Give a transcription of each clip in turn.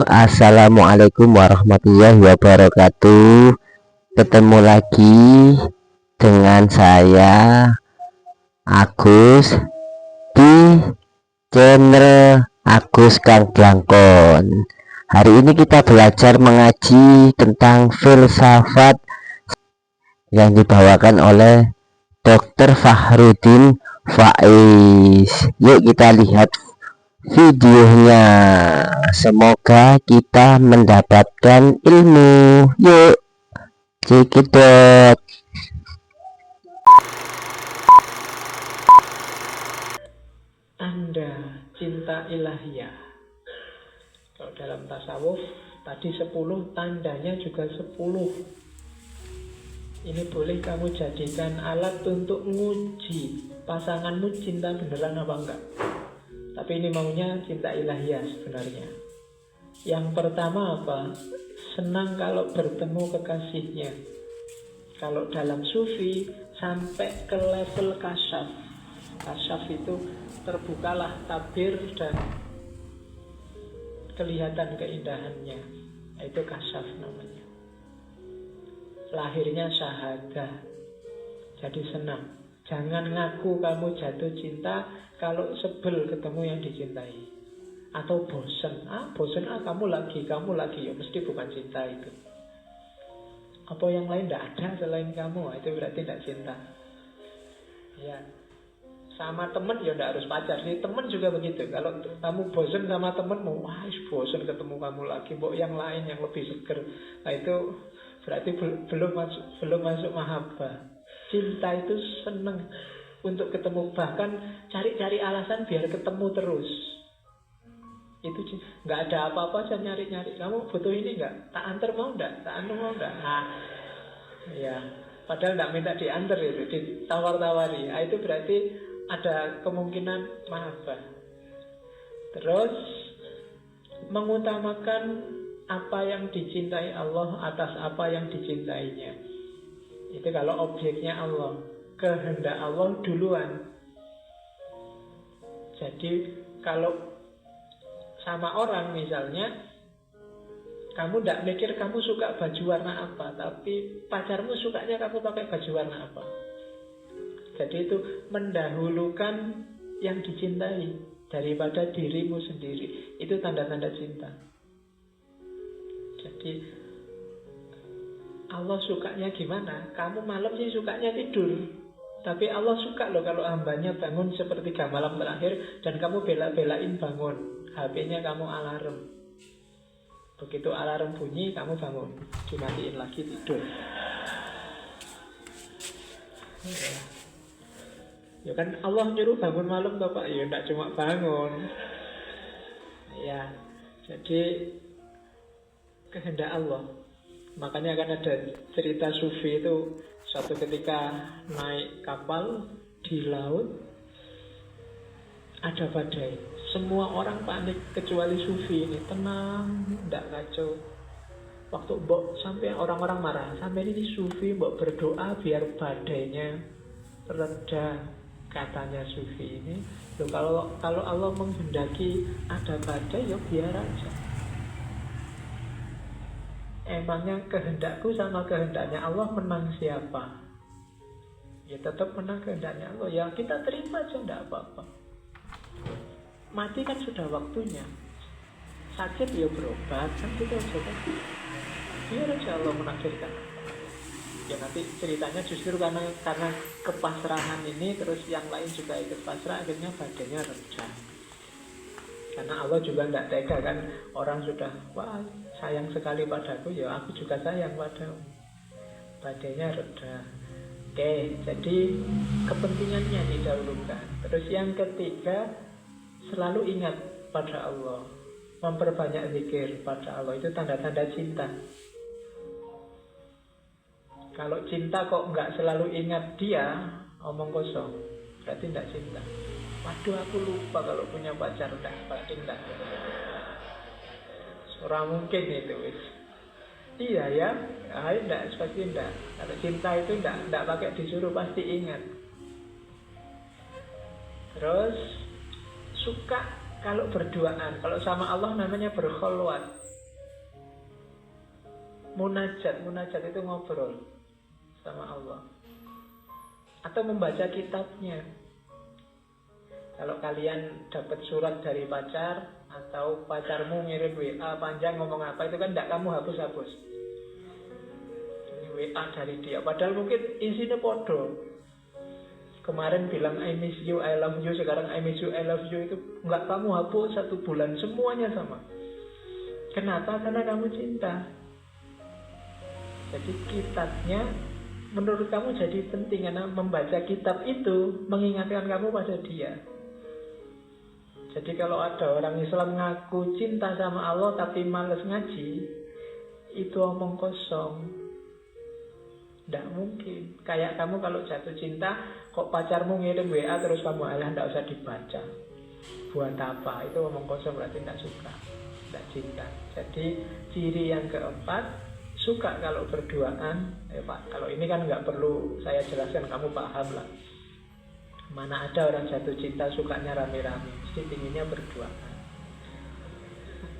Assalamualaikum warahmatullahi wabarakatuh. Ketemu lagi dengan saya Agus di channel Agus Kang Blangkon. Hari ini kita belajar mengaji tentang filsafat yang dibawakan oleh Dr. Fahrudin Faiz. Yuk kita lihat videonya. Semoga kita mendapatkan ilmu. Yuk, cekidot. Tanda cinta ilahiyah. Kalau dalam tasawuf tadi 10, tandanya juga 10. Ini boleh kamu jadikan alat untuk nguji pasanganmu cinta beneran apa enggak. Tapi ini maunya cinta ilahiyah sebenarnya. Yang pertama apa? Senang kalau bertemu kekasihnya. Kalau dalam sufi sampai ke level kasyaf. Kasyaf itu terbukalah tabir dan kelihatan keindahannya. Itu kasyaf namanya. Lahirnya syahadah. Jadi senang. Jangan ngaku kamu jatuh cinta kalau sebel ketemu yang dicintai. Atau bosen. Bosen kamu lagi. Ya mesti bukan cinta itu. Apa yang lain tidak ada selain kamu, itu berarti tidak cinta. Ya. Sama temen ya tidak harus pacar sih. Temen juga begitu. Kalau kamu bosen sama temenmu, bosen ketemu kamu lagi. Mbok yang lain yang lebih seger. Nah itu berarti belum masuk mahabbah. Cinta itu seneng untuk ketemu, bahkan cari-cari alasan biar ketemu terus. Itu nggak ada apa-apa aja nyari-nyari. Kamu butuh ini nggak? Tak antar mau nggak? Tak antar mau nggak? Ya. Padahal nggak minta diantar itu, ditawar-tawari. Itu berarti ada kemungkinan mahabbah. Terus mengutamakan apa yang dicintai Allah atas apa yang dicintainya. Itu kalau objeknya Allah, kehendak Allah duluan. Jadi kalau sama orang misalnya, kamu tidak mikir kamu suka baju warna apa, tapi pacarmu sukanya kamu pakai baju warna apa. Jadi itu mendahulukan yang dicintai daripada dirimu sendiri. Itu tanda-tanda cinta. Jadi Allah sukanya gimana? Kamu malam sih sukanya tidur. Tapi Allah suka loh kalau hambanya bangun sepertiga malam terakhir dan kamu bela-belain bangun. HP-nya kamu alarm. Begitu alarm bunyi, kamu bangun. Dimatiin lagi tidur. Ya kan Allah nyuruh bangun malam Bapak. Ya enggak cuma bangun. Ya, jadi kehendak Allah. Makanya kan ada cerita sufi itu, suatu ketika naik kapal di laut, ada badai. Semua orang panik kecuali sufi ini, tenang, tidak kacau. Waktu mbok sampai orang-orang marah, sampai ini sufi mbok berdoa biar badainya reda, katanya sufi ini. Loh, kalau Allah menghendaki ada badai, ya biar aja. Emangnya kehendakku sama kehendaknya Allah menang siapa? Ya tetap menang kehendaknya Allah. Ya kita terima aja, tidak apa-apa. Mati kan sudah waktunya. Sakit ya berobat, kan kita coba. Biar aja Allah menakdirkan. Ya nanti ceritanya justru karena kepasrahan ini, terus yang lain juga ikut pasrah, akhirnya badainya reda. Karena Allah juga tidak tega kan. Orang sudah, wah sayang sekali padaku, ya aku juga sayang padamu. Badainya reda. Oke, jadi kepentingannya didahulukan. Terus yang ketiga, selalu ingat pada Allah. Memperbanyak zikir pada Allah. Itu tanda-tanda cinta. Kalau cinta kok nggak selalu ingat dia, omong kosong. Berarti tidak cinta. Waduh, aku lupa kalau punya pacar. Berarti tidak. Orang mungkin itu. Iya ya. Tidak, pasti tidak. Kalau cinta itu tidak pakai disuruh, pasti ingat. Terus suka kalau berduaan. Kalau sama Allah namanya berkholwat. Munajat itu ngobrol sama Allah. Atau membaca kitabnya. Kalau kalian dapat surat dari pacar, atau pacarmu ngirim WA panjang ngomong apa, itu kan tidak kamu hapus-hapus. Ini WA dari dia, padahal mungkin isinya podo. Kemarin bilang I miss you, I love you, sekarang I miss you, I love you, itu nggak kamu hapus 1 bulan, semuanya sama. Kenapa? Karena kamu cinta. Jadi kitabnya menurut kamu jadi penting, karena membaca kitab itu mengingatkan kamu pada dia. Jadi kalau ada orang Islam ngaku cinta sama Allah tapi males ngaji, itu omong kosong. Tidak mungkin. Kayak kamu kalau jatuh cinta, kok pacarmu ngirim WA terus kamu alah tidak usah dibaca. Buat apa? Itu omong kosong, berarti tidak suka, tidak cinta. Jadi ciri yang keempat, suka kalau berduaan. Pak, kalau ini kan nggak perlu saya jelaskan, kamu paham lah. Mana ada orang jatuh cinta sukanya rame-rame, mesti pinginnya berduaan.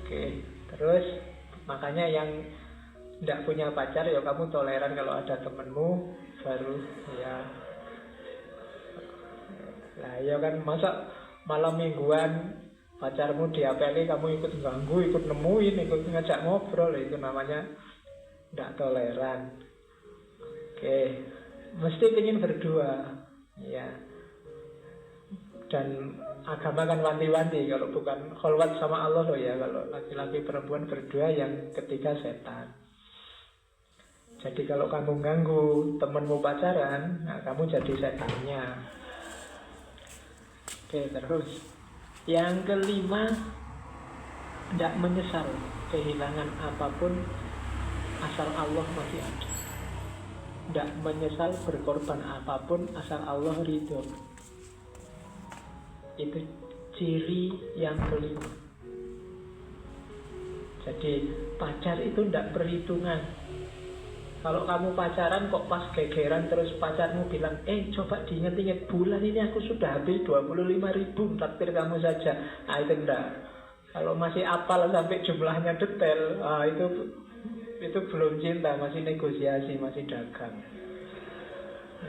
Oke, terus makanya yang tidak punya pacar ya kamu toleran kalau ada temenmu baru ya. Nah ya kan, masa malam mingguan pacarmu diapeli kamu ikut ganggu, ikut nemuin, ikut ngajak ngobrol, itu namanya tidak toleran. Oke, mesti ingin berdua ya. Dan agama kan wanti-wanti, kalau bukan kholwat sama Allah loh ya, kalau laki-laki perempuan berdua, yang ketiga setan. Jadi kalau kamu ganggu temenmu pacaran, nah kamu jadi setannya. Oke, terus yang kelima, tidak menyesal kehilangan apapun asal Allah masih ada. Tidak menyesal berkorban apapun asal Allah ridho. Itu ciri yang kelima. Jadi pacar itu tidak perhitungan. Kalau kamu pacaran kok pas gegeran terus pacarmu bilang, coba diinget-inget, bulan ini aku sudah habis 25.000, takdir kamu saja. Nah itu enggak. Kalau masih apal sampai jumlahnya detail, itu belum cinta, masih negosiasi, masih dagang.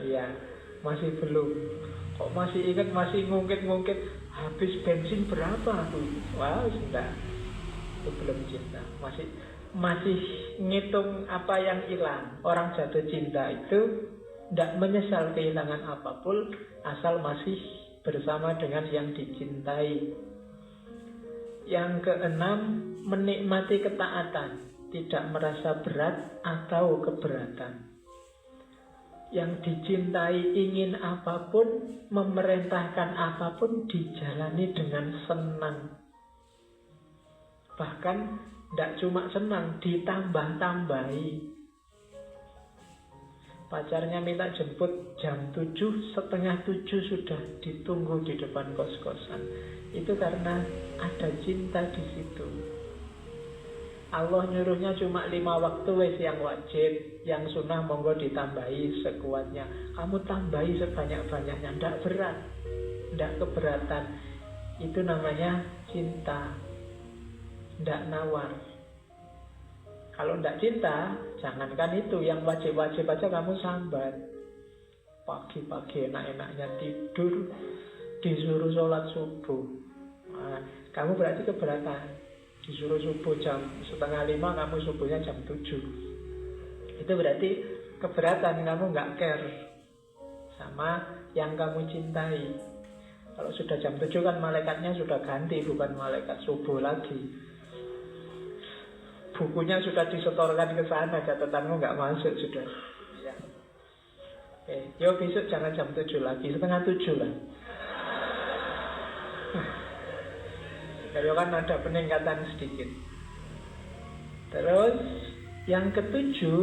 Iya, masih belum. Kok masih ingat, masih ngungkit-ngungkit, habis bensin berapa tuh? Wah, sudah. Itu belum cinta. Masih ngitung apa yang hilang. Orang jatuh cinta itu tidak menyesal kehilangan apapun asal masih bersama dengan yang dicintai. Yang keenam, menikmati ketaatan, tidak merasa berat atau keberatan. Yang dicintai ingin apapun, memerintahkan apapun, dijalani dengan senang. Bahkan tidak cuma senang, ditambah-tambahi. Pacarnya minta jemput jam 7, setengah 7 sudah ditunggu di depan kos-kosan. Itu karena ada cinta di situ. Allah nyuruhnya cuma 5 waktu wes yang wajib, yang sunnah monggo ditambahi sekuatnya. Kamu tambahi sebanyak-banyaknya, tidak berat, tidak keberatan. Itu namanya cinta, tidak nawar. Kalau tidak cinta, jangankan itu, yang wajib-wajib aja kamu sambat. Pagi-pagi enak-enaknya tidur, disuruh sholat subuh. Nah, kamu berarti keberatan. Disuruh subuh jam 4:30, kamu subuhnya jam 7. Itu berarti keberatan, kamu nggak care sama yang kamu cintai. Kalau sudah jam 7 kan malaikatnya sudah ganti, bukan malaikat subuh lagi. Bukunya sudah disetorkan ke sana, catatanmu nggak masuk sudah. Ya. Yo besok jangan jam 7 lagi, 6:30 lah. Kalau kan ada peningkatan sedikit. Terus yang ketujuh,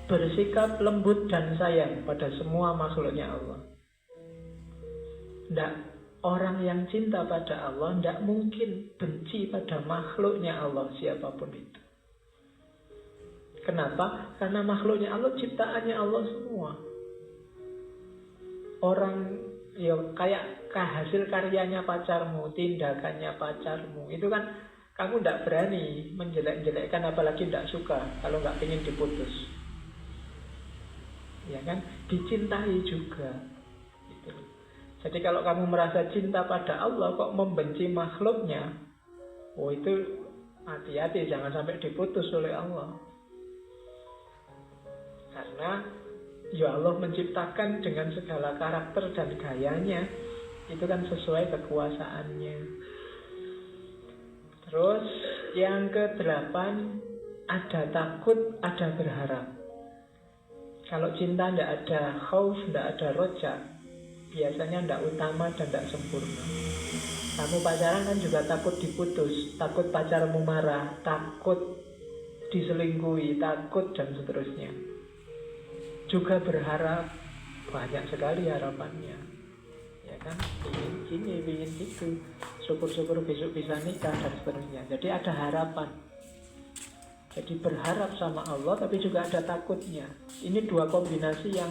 bersikap lembut dan sayang pada semua makhluknya Allah. Orang yang cinta pada Allah tidak mungkin benci pada makhluknya Allah, siapapun itu. Kenapa? Karena makhluknya Allah ciptaannya Allah semua. Orang ya kayak hasil karyanya pacarmu, tindakannya pacarmu, itu kan Kamu tidak berani menjelek-jelekkan, apalagi tidak suka kalau nggak ingin diputus. Ya kan? Dicintai juga. Gitu. Jadi kalau kamu merasa cinta pada Allah kok membenci makhluknya, oh itu hati-hati, jangan sampai diputus oleh Allah. Karena ya Allah menciptakan dengan segala karakter dan gayanya, itu kan sesuai kekuasaannya. Terus yang ke-8, ada takut, ada berharap. Kalau cinta tidak ada khauf, tidak ada roja, biasanya tidak utama dan tidak sempurna. Kamu pacaran kan juga takut diputus, takut pacarmu marah, takut diselingkuhi, takut dan seterusnya. Juga berharap, banyak sekali harapannya. Ya kan, ingin ini, ingin itu, syukur-syukur besok bisa nikah dan seterusnya. Jadi ada harapan. Jadi berharap sama Allah tapi juga ada takutnya. Ini dua kombinasi yang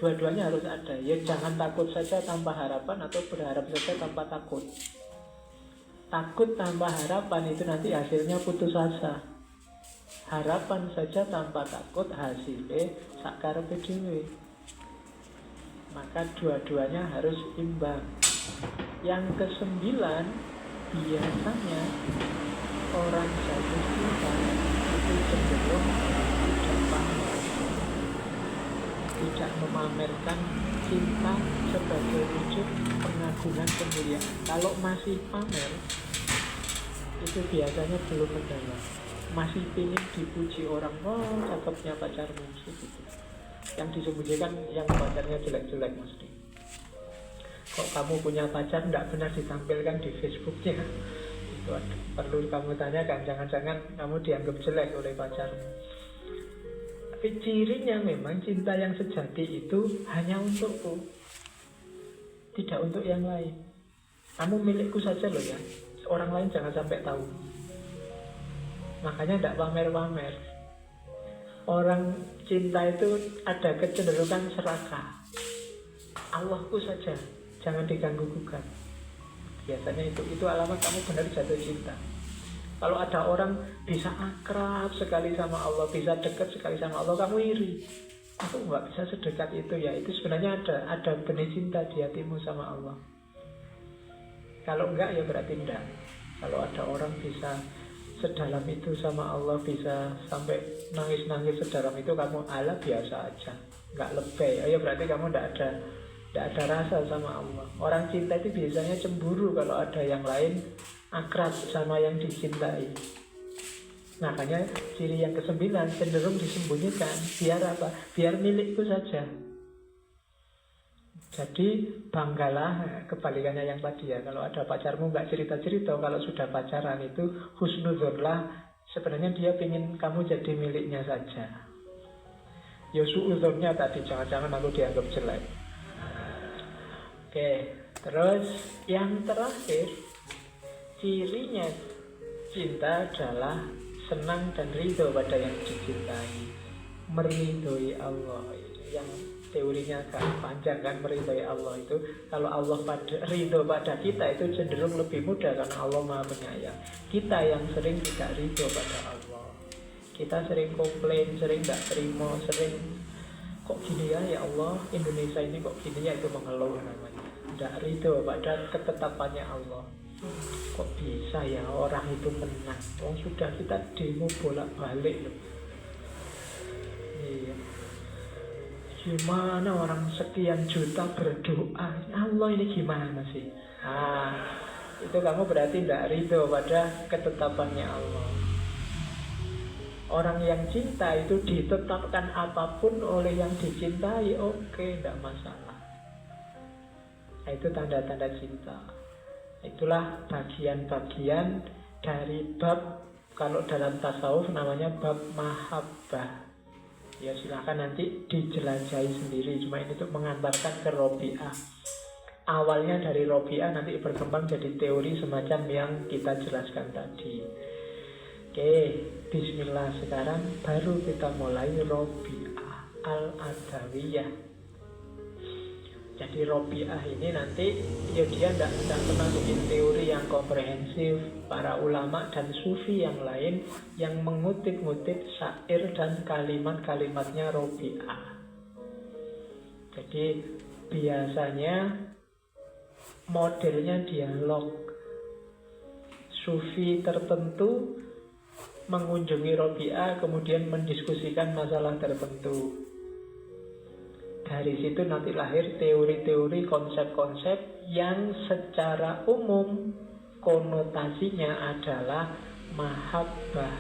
dua-duanya harus ada. Ya jangan takut saja tanpa harapan, atau berharap saja tanpa takut. Takut tanpa harapan itu nanti hasilnya putus asa. Harapan saja tanpa takut hasilnya sakarepe dhewe. Maka dua-duanya harus imbang. Yang ke-9, biasanya orang jatuh cinta itu cenderung tidak pamer, tidak memamerkan cinta sebagai wujud pengagungan kemuliaan. Kalau masih pamer, itu biasanya belum mendalam. Masih ingin dipuji orang, oh cakepnya pacarmu, gitu. Yang disembunyikan yang pacarnya jelek-jelek mesti. Kok kamu punya pacar tidak benar ditampilkan di Facebooknya? Itu perlu kamu tanyakan. Jangan-jangan kamu dianggap jelek oleh pacarmu. Tapi cirinya memang cinta yang sejati itu hanya untukku, tidak untuk yang lain. Kamu milikku saja loh ya, orang lain jangan sampai tahu. Makanya tidak pamer-pamer. Orang cinta itu ada kecenderungan serakah. Allahku saja, jangan diganggu-gugat. Biasanya itu alamat kamu benar jatuh cinta. Kalau ada orang bisa akrab sekali sama Allah, bisa dekat sekali sama Allah, kamu iri. Aku nggak bisa sedekat itu ya. Itu sebenarnya ada benih cinta di hatimu sama Allah. Kalau enggak ya berarti enggak. Kalau ada orang bisa sedalam itu sama Allah, bisa sampai nangis-nangis sedalam itu, kamu ala biasa aja, nggak lebay, ya berarti kamu tidak ada rasa sama Allah. Orang cinta itu biasanya cemburu kalau ada yang lain akrab sama yang dicintai. Makanya ciri yang ke-9 cenderung disembunyikan. Biar apa? Biar milikku saja. Jadi banggalah, kebalikannya yang tadi ya. Kalau ada pacarmu nggak cerita-cerita, kalau sudah pacaran itu husnudzonlah, sebenarnya dia ingin kamu jadi miliknya saja. Ya suudzonnya tadi, jangan-jangan aku dianggap jelek. Oke, terus yang terakhir, cirinya cinta adalah senang dan ridho pada yang dicintai, meridhoi Allah. Yang teorinya agak panjang kan, meridhoi Allah itu. Kalau Allah ridho pada kita itu cenderung lebih mudah karena Allah Maha Penyayang. Kita yang sering tidak ridho pada Allah, kita sering komplain, sering tidak terima, sering kok gini ya Allah, Indonesia ini kok gini ya, itu mengeluh namanya. Tidak ridho pada ketetapannya Allah. Kok bisa ya orang itu menang? Oh, sudah kita demo bolak-balik loh. Iya. Gimana orang sekian juta berdoa, Allah ini gimana sih? Itu kamu berarti tidak ridho pada ketetapannya Allah. Orang yang cinta itu ditetapkan apapun oleh yang dicintai, oke, tidak masalah. Itu tanda-tanda cinta. Itulah bagian-bagian dari bab, kalau dalam tasawuf namanya bab mahabbah. Ya silahkan nanti dijelajahi sendiri. Cuma ini untuk mengantarkan ke Robi'ah. Awalnya dari Robi'ah nanti berkembang jadi teori semacam yang kita jelaskan tadi. Oke, bismillah. Sekarang baru kita mulai Robi'ah Al-Adawiyah. Jadi Robiah ini nanti ya dia tidak pernah bikin teori yang komprehensif. Para ulama dan sufi yang lain yang mengutip-ngutip syair dan kalimat-kalimatnya Robiah. Jadi biasanya modelnya dialog. Sufi tertentu mengunjungi Robiah kemudian mendiskusikan masalah tertentu. Dari situ nanti lahir teori-teori, konsep-konsep yang secara umum konotasinya adalah mahabbah.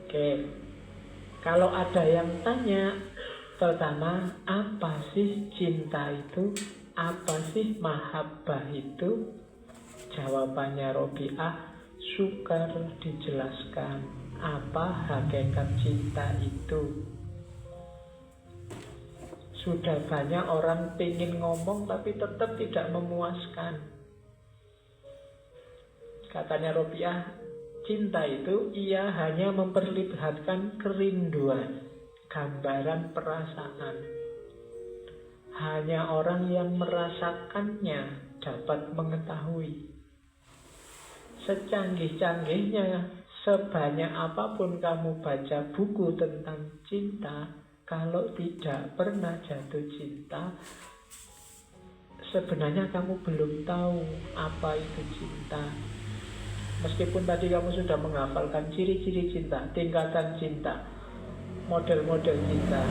Oke. Kalau ada yang tanya, pertama, apa sih cinta itu? Apa sih mahabbah itu? Jawabannya Robiah, sukar dijelaskan. Apa hakikat cinta itu? Sudah banyak orang pengen ngomong tapi tetap tidak memuaskan. Katanya Robiah, cinta itu ia hanya memperlihatkan kerinduan, gambaran perasaan. Hanya orang yang merasakannya dapat mengetahui. Secanggih-canggihnya, sebanyak apapun kamu baca buku tentang cinta, kalau tidak pernah jatuh cinta, sebenarnya kamu belum tahu apa itu cinta. Meskipun tadi kamu sudah menghafalkan ciri-ciri cinta, tingkatan cinta, model-model cinta,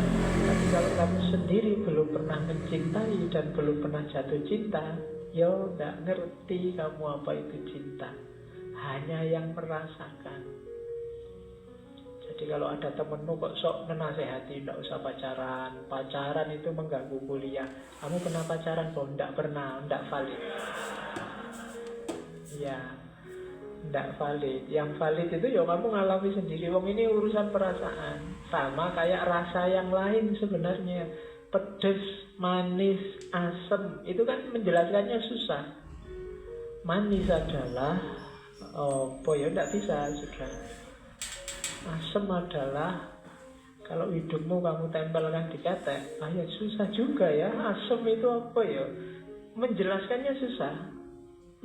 tapi kalau kamu sendiri belum pernah mencintai dan belum pernah jatuh cinta, ya nggak ngerti kamu apa itu cinta. Hanya yang merasakan. Jadi kalau ada temenmu kok sok menasehati, tidak usah pacaran. Pacaran itu mengganggu kuliah. Kamu pernah pacaran? Oh, tidak pernah, tidak valid. Ya, tidak valid. Yang valid itu ya kamu ngalami sendiri. Wong ini urusan perasaan. Sama kayak rasa yang lain sebenarnya. Pedes, manis, asam. Itu kan menjelaskannya susah. Manis adalah, ya tidak bisa, sudah. Asam adalah kalau hidungmu kamu tempelkan di ketek, ya susah juga ya. Asam itu apa ya? Menjelaskannya susah.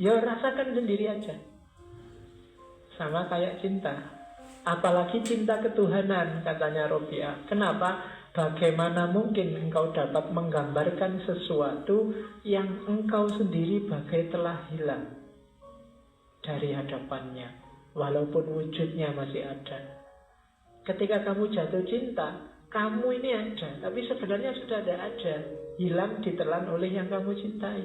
Ya rasakan sendiri aja. Sama kayak cinta. Apalagi cinta ketuhanan, katanya Robiah. Kenapa? Bagaimana mungkin engkau dapat menggambarkan sesuatu yang engkau sendiri bagai telah hilang dari hadapannya, walaupun wujudnya masih ada. Ketika kamu jatuh cinta, kamu ini ada, tapi sebenarnya sudah tidak ada. Hilang ditelan oleh yang kamu cintai.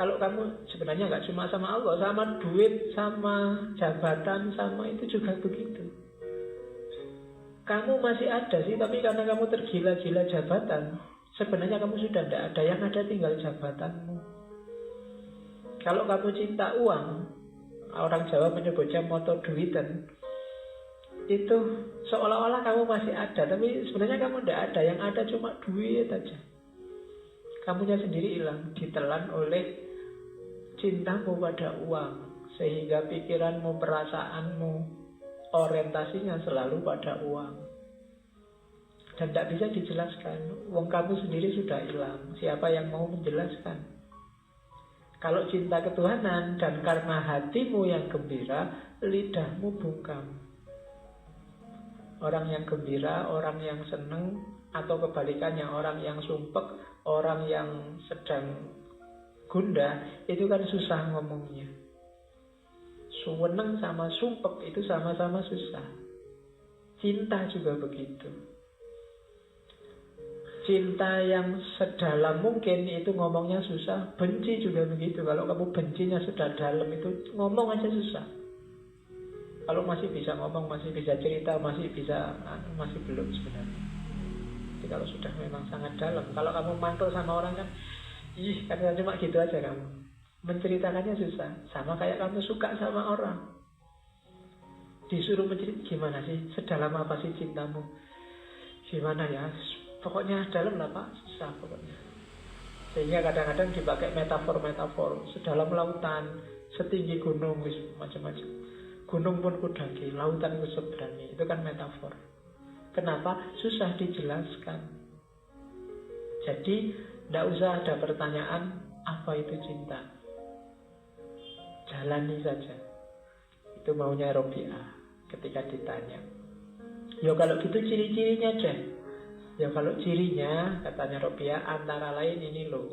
Kalau kamu sebenarnya nggak cuma sama Allah, sama duit, sama jabatan, sama itu juga begitu. Kamu masih ada sih, tapi karena kamu tergila-gila jabatan, sebenarnya kamu sudah tidak ada. Yang ada tinggal jabatanmu. Kalau kamu cinta uang, orang Jawa menyebutnya moto duitan, itu seolah-olah kamu masih ada, tapi sebenarnya kamu tidak ada. Yang ada cuma duit aja. Kamunya sendiri hilang, ditelan oleh cintamu pada uang, sehingga pikiranmu, perasaanmu, orientasinya selalu pada uang. Dan tidak bisa dijelaskan. Wong kamu sendiri sudah hilang. Siapa yang mau menjelaskan? Kalau cinta ketuhanan dan karena hatimu yang gembira, lidahmu bungkam. Orang yang gembira, orang yang senang, atau kebalikannya orang yang sumpek, orang yang sedang gundah, itu kan susah ngomongnya. Seneng sama sumpek itu sama-sama susah. Cinta juga begitu. Cinta yang sedalam mungkin itu ngomongnya susah. Benci juga begitu. Kalau kamu bencinya sudah dalam itu ngomong aja susah. Kalau masih bisa ngomong, masih bisa cerita, masih belum sebenarnya. Jadi kalau sudah memang sangat dalam, kalau kamu mantul sama orang kan, karena cuma gitu aja kamu. Menceritakannya susah. Sama kayak kamu suka sama orang. Disuruh menceritakan, gimana sih? Sedalam apa sih cintamu? Gimana ya? Pokoknya dalam lah Pak, susah pokoknya. Sehingga kadang-kadang dipakai metafor-metafor. Sedalam lautan, setinggi gunung, macam-macam. Gunung pun kudaki, lautan ku seberangi. Itu kan metafor. Kenapa? Susah dijelaskan. Jadi tidak usah ada pertanyaan apa itu cinta. Jalani saja. Itu maunya Robiah ketika ditanya. Ya kalau gitu ciri-cirinya deh. Ya kalau cirinya, katanya Robiah, antara lain ini loh.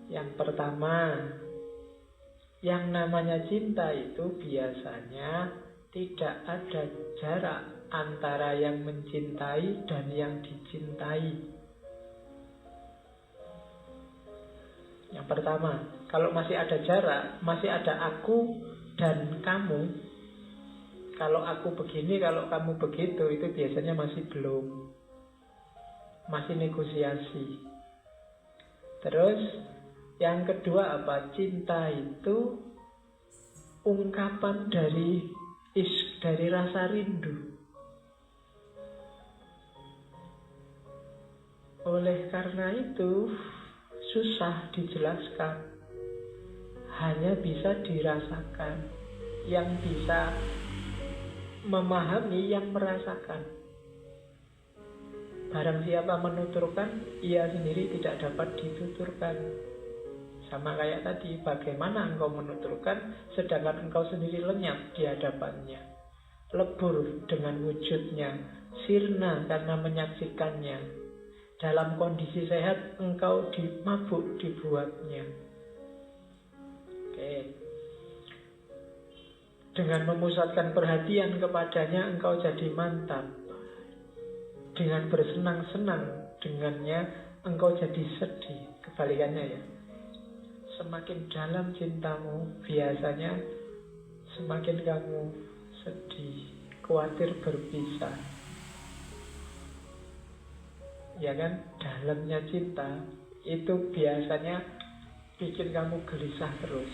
Yang pertama, yang namanya cinta itu biasanya tidak ada jarak antara yang mencintai dan yang dicintai. Yang pertama, kalau masih ada jarak, masih ada aku dan kamu. Kalau aku begini, kalau kamu begitu, itu biasanya masih belum. Masih negosiasi. Terus, yang kedua apa? Cinta itu ungkapan dari rasa rindu. Oleh karena itu, susah dijelaskan. Hanya bisa dirasakan. Yang bisa memahami yang merasakan. Barang siapa menuturkan, ia sendiri tidak dapat dituturkan. Sama kayak tadi, bagaimana engkau menuturkan sedangkan engkau sendiri lenyap di hadapannya, lebur dengan wujudnya, sirna karena menyaksikannya. Dalam kondisi sehat engkau mabuk dibuatnya. Oke. Dengan memusatkan perhatian kepadanya engkau jadi mantap. Dengan bersenang-senang dengannya engkau jadi sedih. Kebalikannya ya. Semakin dalam cintamu, biasanya semakin kamu sedih, khawatir berpisah. Ya kan, dalamnya cinta itu biasanya bikin kamu gelisah terus.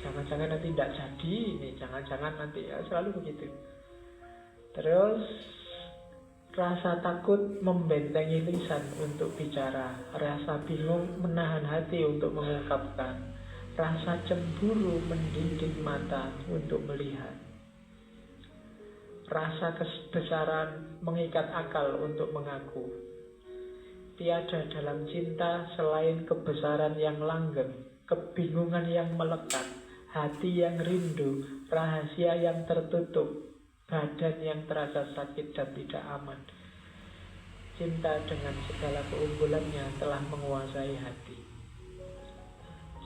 Jangan-jangan nanti tidak jadi, ini jangan-jangan nanti, ya selalu begitu. Terus rasa takut membentengi lisan untuk bicara, rasa bingung menahan hati untuk mengungkapkan, rasa cemburu mendidik mata untuk melihat, rasa kebesaran mengikat akal untuk mengaku. Tiada dalam cinta selain kebesaran yang langgeng, kebingungan yang melekat, hati yang rindu, rahasia yang tertutup, badan yang terasa sakit dan tidak aman. Cinta dengan segala keunggulannya telah menguasai hati.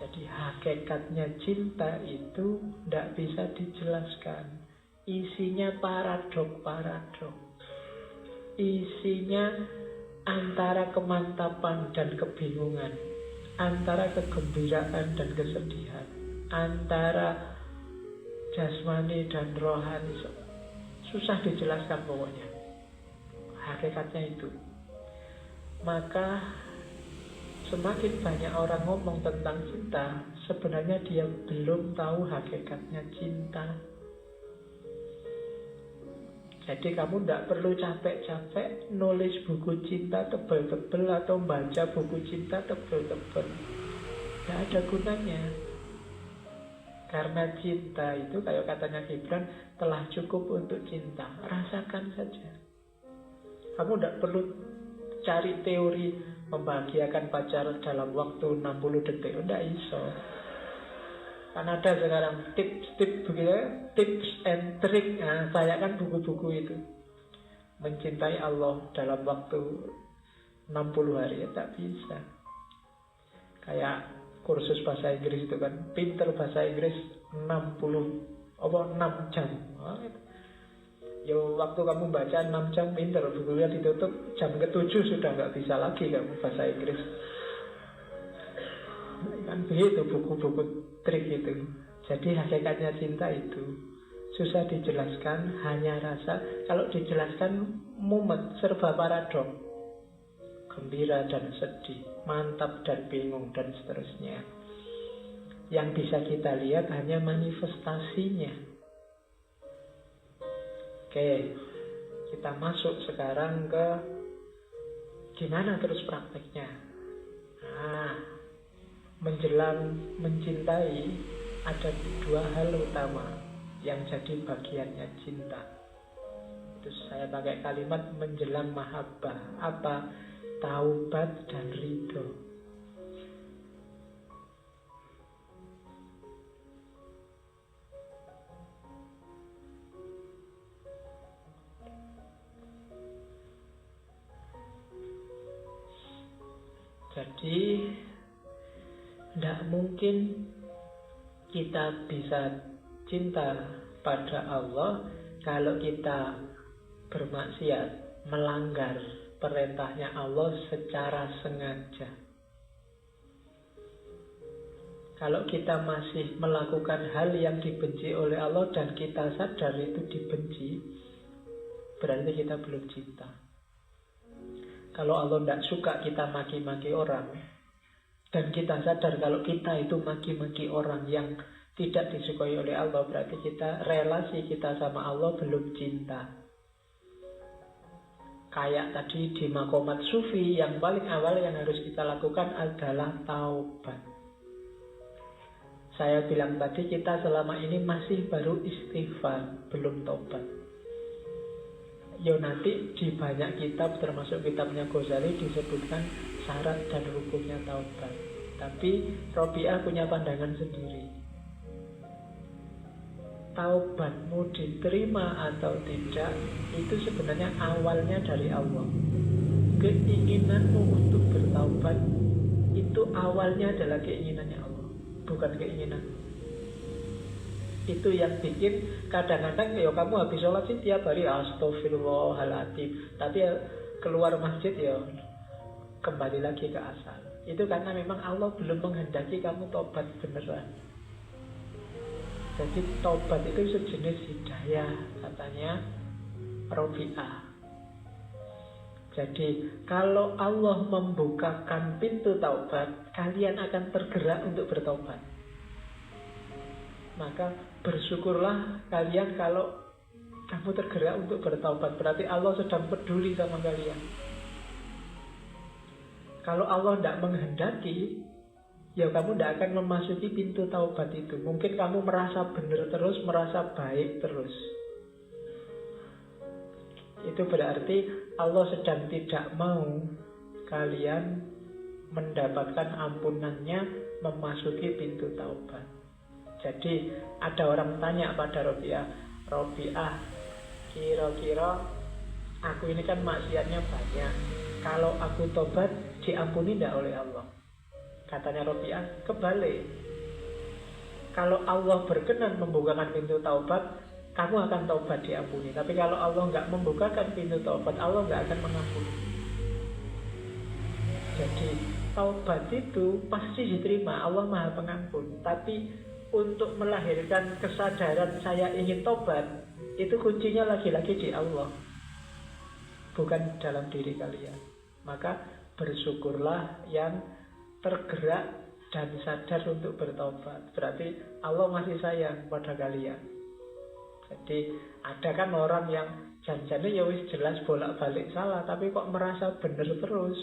Jadi hakikatnya cinta itu tidak bisa dijelaskan. Isinya paradok-paradok. Isinya antara kemantapan dan kebingungan, antara kegembiraan dan kesedihan, antara jasmani dan rohani. Susah dijelaskan pokoknya. Hakikatnya itu. Maka semakin banyak orang ngomong tentang cinta, sebenarnya dia belum tahu hakikatnya cinta. Jadi kamu tidak perlu capek-capek nulis buku cinta tebel-tebel atau baca buku cinta tebel-tebel. Tidak ada gunanya. Karena cinta itu, kayak katanya Gibran, telah cukup untuk cinta. Rasakan saja. Kamu tidak perlu cari teori membahagiakan pacar dalam waktu 60 detik. Tidak iso. Kan ada sekarang tips-tips begitu, tips and trick. Nah, saya kan buku-buku itu. Mencintai Allah dalam waktu 60 hari, ya tak bisa. Kayak kursus bahasa Inggris itu kan, pinter bahasa Inggris 6 jam. Ya waktu kamu baca 6 jam pinter, bukunya ditutup jam ke-7 sudah nggak bisa lagi kamu bahasa Inggris. Kan begitu buku-buku trik itu. Jadi hakikatnya cinta itu susah dijelaskan, hanya rasa. Kalau dijelaskan mumet, serba paradok. Gembira dan sedih, mantap dan bingung, dan seterusnya. Yang bisa kita lihat hanya manifestasinya. Oke, kita masuk sekarang ke gimana terus prakteknya. Nah, menjelang mencintai ada dua hal utama yang jadi bagiannya cinta. Terus saya pakai kalimat menjelang mahabbah. Apa? Taubat dan ridho. Jadi tidak mungkin kita bisa cinta pada Allah kalau kita bermaksiat, melanggar perintahnya Allah secara sengaja. Kalau kita masih melakukan hal yang dibenci oleh Allah dan kita sadar itu dibenci, berarti kita belum cinta. Kalau Allah tidak suka kita maki-maki orang, dan kita sadar kalau kita itu maki-maki orang yang tidak disukai oleh Allah, berarti relasi kita sama Allah belum cinta. Kayak tadi di makomat sufi, yang paling awal yang harus kita lakukan adalah taubat. Saya bilang tadi kita selama ini masih baru istighfar, belum taubat. Ya nanti di banyak kitab, termasuk kitabnya Ghazali, disebutkan syarat dan hukumnya taubat. Tapi Robiah punya pandangan sendiri. Taubatmu diterima atau tidak, itu sebenarnya awalnya dari Allah. Keinginanmu untuk bertaubat, itu awalnya adalah keinginannya Allah, bukan keinginanmu. Itu yang bikin kadang-kadang ya kamu habis sholat sih tiap hari astagfirullahaladzim, tapi ya keluar masjid ya kembali lagi ke asal. Itu karena memang Allah belum menghendaki kamu tobat beneran. Jadi tobat itu sejenis hidayah, katanya Robiah. Jadi kalau Allah membukakan pintu taubat, kalian akan tergerak untuk bertobat. Maka bersyukurlah kalian kalau kamu tergerak untuk bertaubat. Berarti Allah sedang peduli sama kalian. Kalau Allah tidak menghendaki, ya kamu tidak akan memasuki pintu taubat itu. Mungkin kamu merasa benar terus, merasa baik terus. Itu berarti Allah sedang tidak mau kalian mendapatkan ampunannya, memasuki pintu taubat. Jadi ada orang tanya pada Robiah, kira-kira aku ini kan maksiatnya banyak, kalau aku tobat diampuni tidak oleh Allah? Katanya Robiah, kebalik. Kalau Allah berkenan membukakan pintu taubat, kamu akan taubat diampuni. Tapi kalau Allah nggak membukakan pintu taubat, Allah nggak akan mengampuni. Jadi taubat itu pasti diterima, Allah Maha Pengampun. Tapi untuk melahirkan kesadaran saya ingin tobat, itu kuncinya lagi-lagi di Allah, bukan dalam diri kalian. Maka bersyukurlah yang tergerak dan sadar untuk bertobat. Berarti Allah masih sayang pada kalian. Jadi ada kan orang yang janjinya ya wis jelas bolak-balik salah, tapi kok merasa benar terus.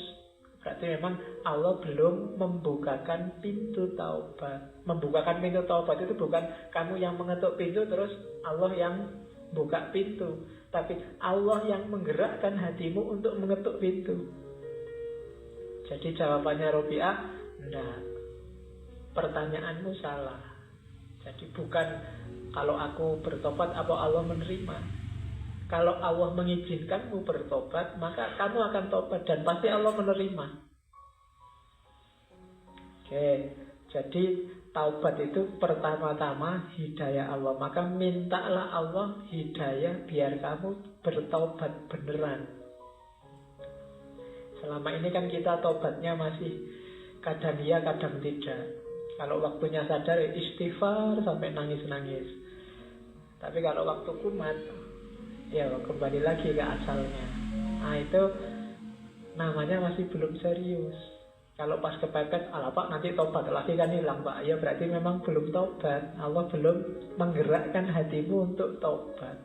Berarti memang Allah belum membukakan pintu taubat. Membukakan pintu taubat itu bukan kamu yang mengetuk pintu terus Allah yang buka pintu, tapi Allah yang menggerakkan hatimu untuk mengetuk pintu. Jadi jawabannya Robiah, enggak, pertanyaanmu salah. Jadi bukan kalau aku bertobat apa Allah menerima. Kalau Allah mengizinkanmu bertobat, maka kamu akan tobat dan pasti Allah menerima. Oke, jadi taubat itu pertama-tama hidayah Allah. Maka mintalah Allah hidayah biar kamu bertobat beneran. Selama ini kan kita tobatnya masih kadang iya, kadang tidak. Kalau waktunya sadar istighfar sampai nangis-nangis. Tapi kalau waktu kumat, ya kembali lagi ke asalnya. Nah itu namanya masih belum serius. Kalau pas kepepet, ala Pak nanti tobat lagi kan hilang Pak. Ya berarti memang belum tobat. Allah belum menggerakkan hatimu untuk tobat.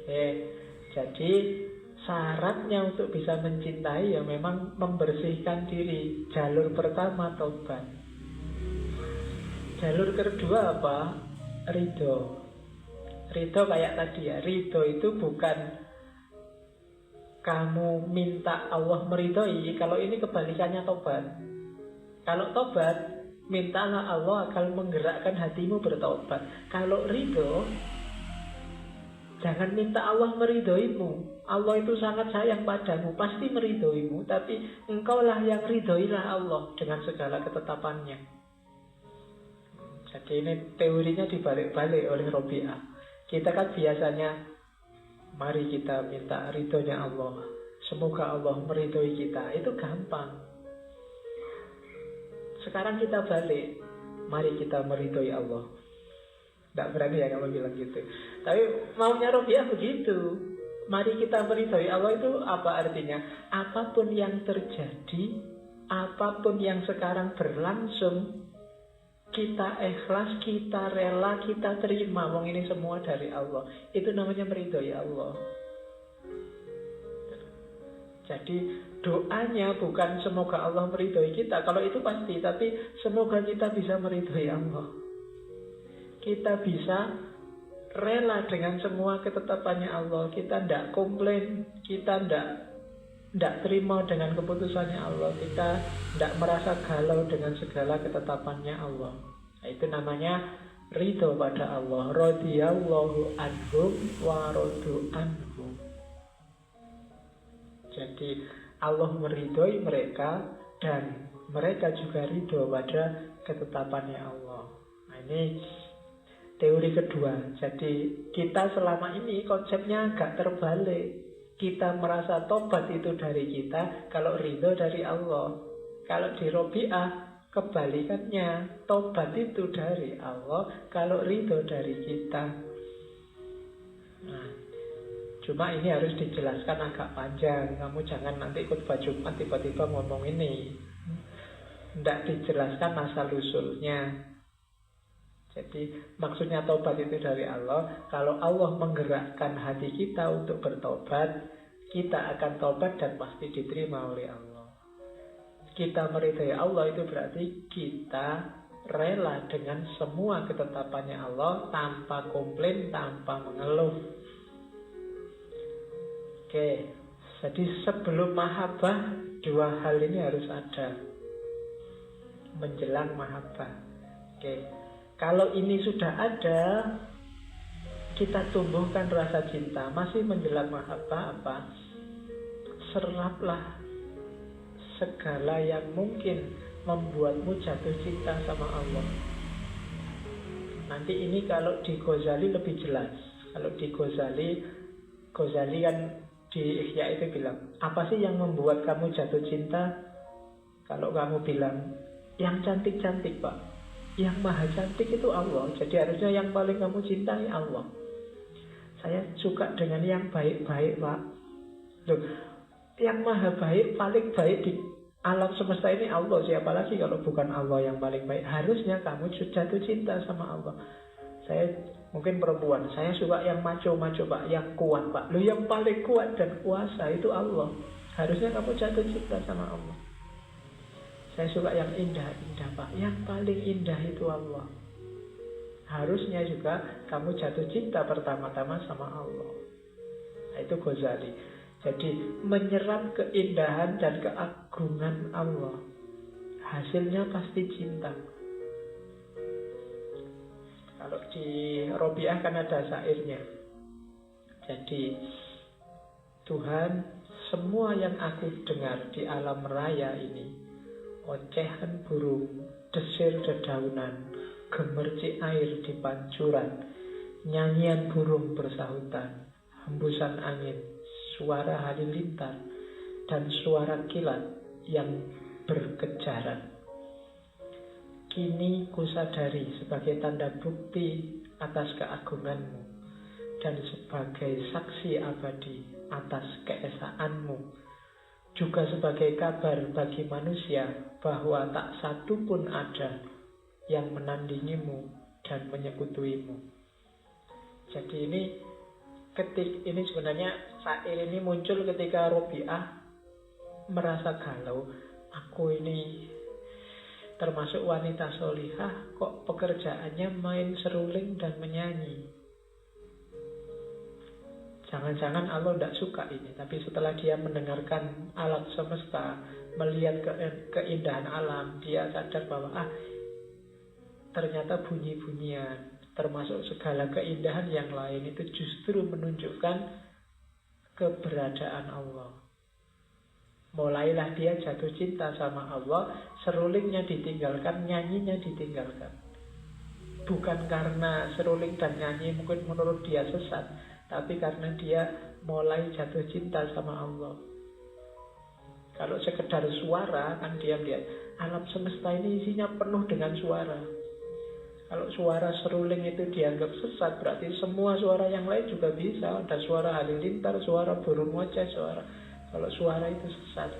Oke, jadi syaratnya untuk bisa mencintai ya memang membersihkan diri. Jalur pertama tobat. Jalur kedua apa? Ridho. Ridho kayak tadi ya, ridho itu bukan kamu minta Allah meridhoi. Kalau ini kebalikannya tobat. Kalau tobat, mintalah Allah akan menggerakkan hatimu bertobat. Kalau ridho, jangan minta Allah meridhoimu. Allah itu sangat sayang padamu, pasti meridhoimu. Tapi engkaulah yang ridhoilah Allah dengan segala ketetapannya. Jadi ini teorinya dibalik-balik oleh Robi'ah. Kita kan biasanya, mari kita minta ridhonya Allah, semoga Allah meridhoi kita. Itu gampang. Sekarang kita balik, mari kita meridhoi Allah. Tidak berani ya kamu bilang gitu. Tapi maunya Robi'ah begitu. Mari kita meridhoi Allah itu apa artinya? Apapun yang terjadi, apapun yang sekarang berlangsung, kita ikhlas, kita rela, kita terima. Wong ini semua dari Allah. Itu namanya meridhoi Allah. Jadi doanya bukan semoga Allah meridhoi kita. Kalau itu pasti, tapi semoga kita bisa meridhoi Allah. Kita bisa rela dengan semua ketetapannya Allah. Kita tidak komplain, kita tidak terima dengan keputusannya Allah. Kita tidak merasa galau dengan segala ketetapannya Allah. Nah, itu namanya ridho pada Allah. Radhiyallahu anhum wa radu anhum. Jadi Allah meridhoi mereka dan mereka juga ridho pada ketetapannya Allah. Nah, ini teori kedua. Jadi kita selama ini konsepnya agak terbalik. Kita merasa tobat itu dari kita, kalau ridho dari Allah. Kalau di Robi'ah kebalikannya, tobat itu dari Allah, kalau ridho dari kita. Nah, cuma ini harus dijelaskan agak panjang. Kamu jangan nanti khutbah Jumat tiba-tiba ngomong ini. Tidak dijelaskan asal-usulnya. Jadi maksudnya tobat itu dari Allah. Kalau Allah menggerakkan hati kita untuk bertobat, kita akan tobat dan pasti diterima oleh Allah. Kita meridhai Allah itu berarti kita rela dengan semua ketetapannya Allah, tanpa komplain, tanpa mengeluh. Oke, jadi sebelum mahabbah, dua hal ini harus ada. Menjelang mahabbah. Oke, kalau ini sudah ada, kita tumbuhkan rasa cinta. Masih menjelang mahabbah apa? Seraplah segala yang mungkin membuatmu jatuh cinta sama Allah. Nanti ini kalau di Ghazali lebih jelas. Kalau di Ghazali kan di Ihya itu bilang, apa sih yang membuat kamu jatuh cinta? Kalau kamu bilang, yang cantik-cantik Pak, yang maha cantik itu Allah. Jadi harusnya yang paling kamu cintai Allah. Saya suka dengan yang baik-baik Pak. Loh, yang maha baik, paling baik di alam semesta ini Allah. Siapa lagi kalau bukan Allah yang paling baik? Harusnya kamu jatuh cinta sama Allah. Saya mungkin perempuan, saya suka yang maco-maco Pak, yang kuat Pak. Loh, yang paling kuat dan kuasa itu Allah. Harusnya kamu jatuh cinta sama Allah. Saya suka yang indah-indah Pak, yang paling indah itu Allah. Harusnya juga kamu jatuh cinta pertama-tama sama Allah. Nah, itu Ghazali. Jadi menyerap keindahan dan keagungan Allah, hasilnya pasti cinta. Kalau di Robi'ah kan ada syairnya. Jadi Tuhan, semua yang aku dengar di alam raya ini, ocehan burung, desir dedaunan, gemercik air di pancuran, nyanyian burung bersahutan, hembusan angin, suara halilintar, dan suara kilat yang berkejaran. Kini kusadari sebagai tanda bukti atas keagunganmu dan sebagai saksi abadi atas keesaanmu, juga sebagai kabar bagi manusia bahwa tak satu pun ada yang menandingimu dan menyekutuimu. Jadi ini sebenarnya syair ini muncul ketika Robi'ah merasa galau. Aku ini termasuk wanita solihah, kok pekerjaannya main seruling dan menyanyi. Jangan-jangan Allah tidak suka ini. Tapi setelah dia mendengarkan alam semesta, melihat keindahan alam, dia sadar bahwa ternyata bunyi-bunyian, termasuk segala keindahan yang lain itu justru menunjukkan keberadaan Allah. Mulailah dia jatuh cinta sama Allah, serulingnya ditinggalkan, nyanyinya ditinggalkan. Bukan karena seruling dan nyanyi mungkin menurut dia sesat, tapi karena dia mulai jatuh cinta sama Allah. Kalau sekedar suara, kan dia melihat alam semesta ini isinya penuh dengan suara. Kalau suara seruling itu dianggap sesat, berarti semua suara yang lain juga bisa. Ada suara halilintar, suara burung ngoceh, suara. Kalau suara itu sesat.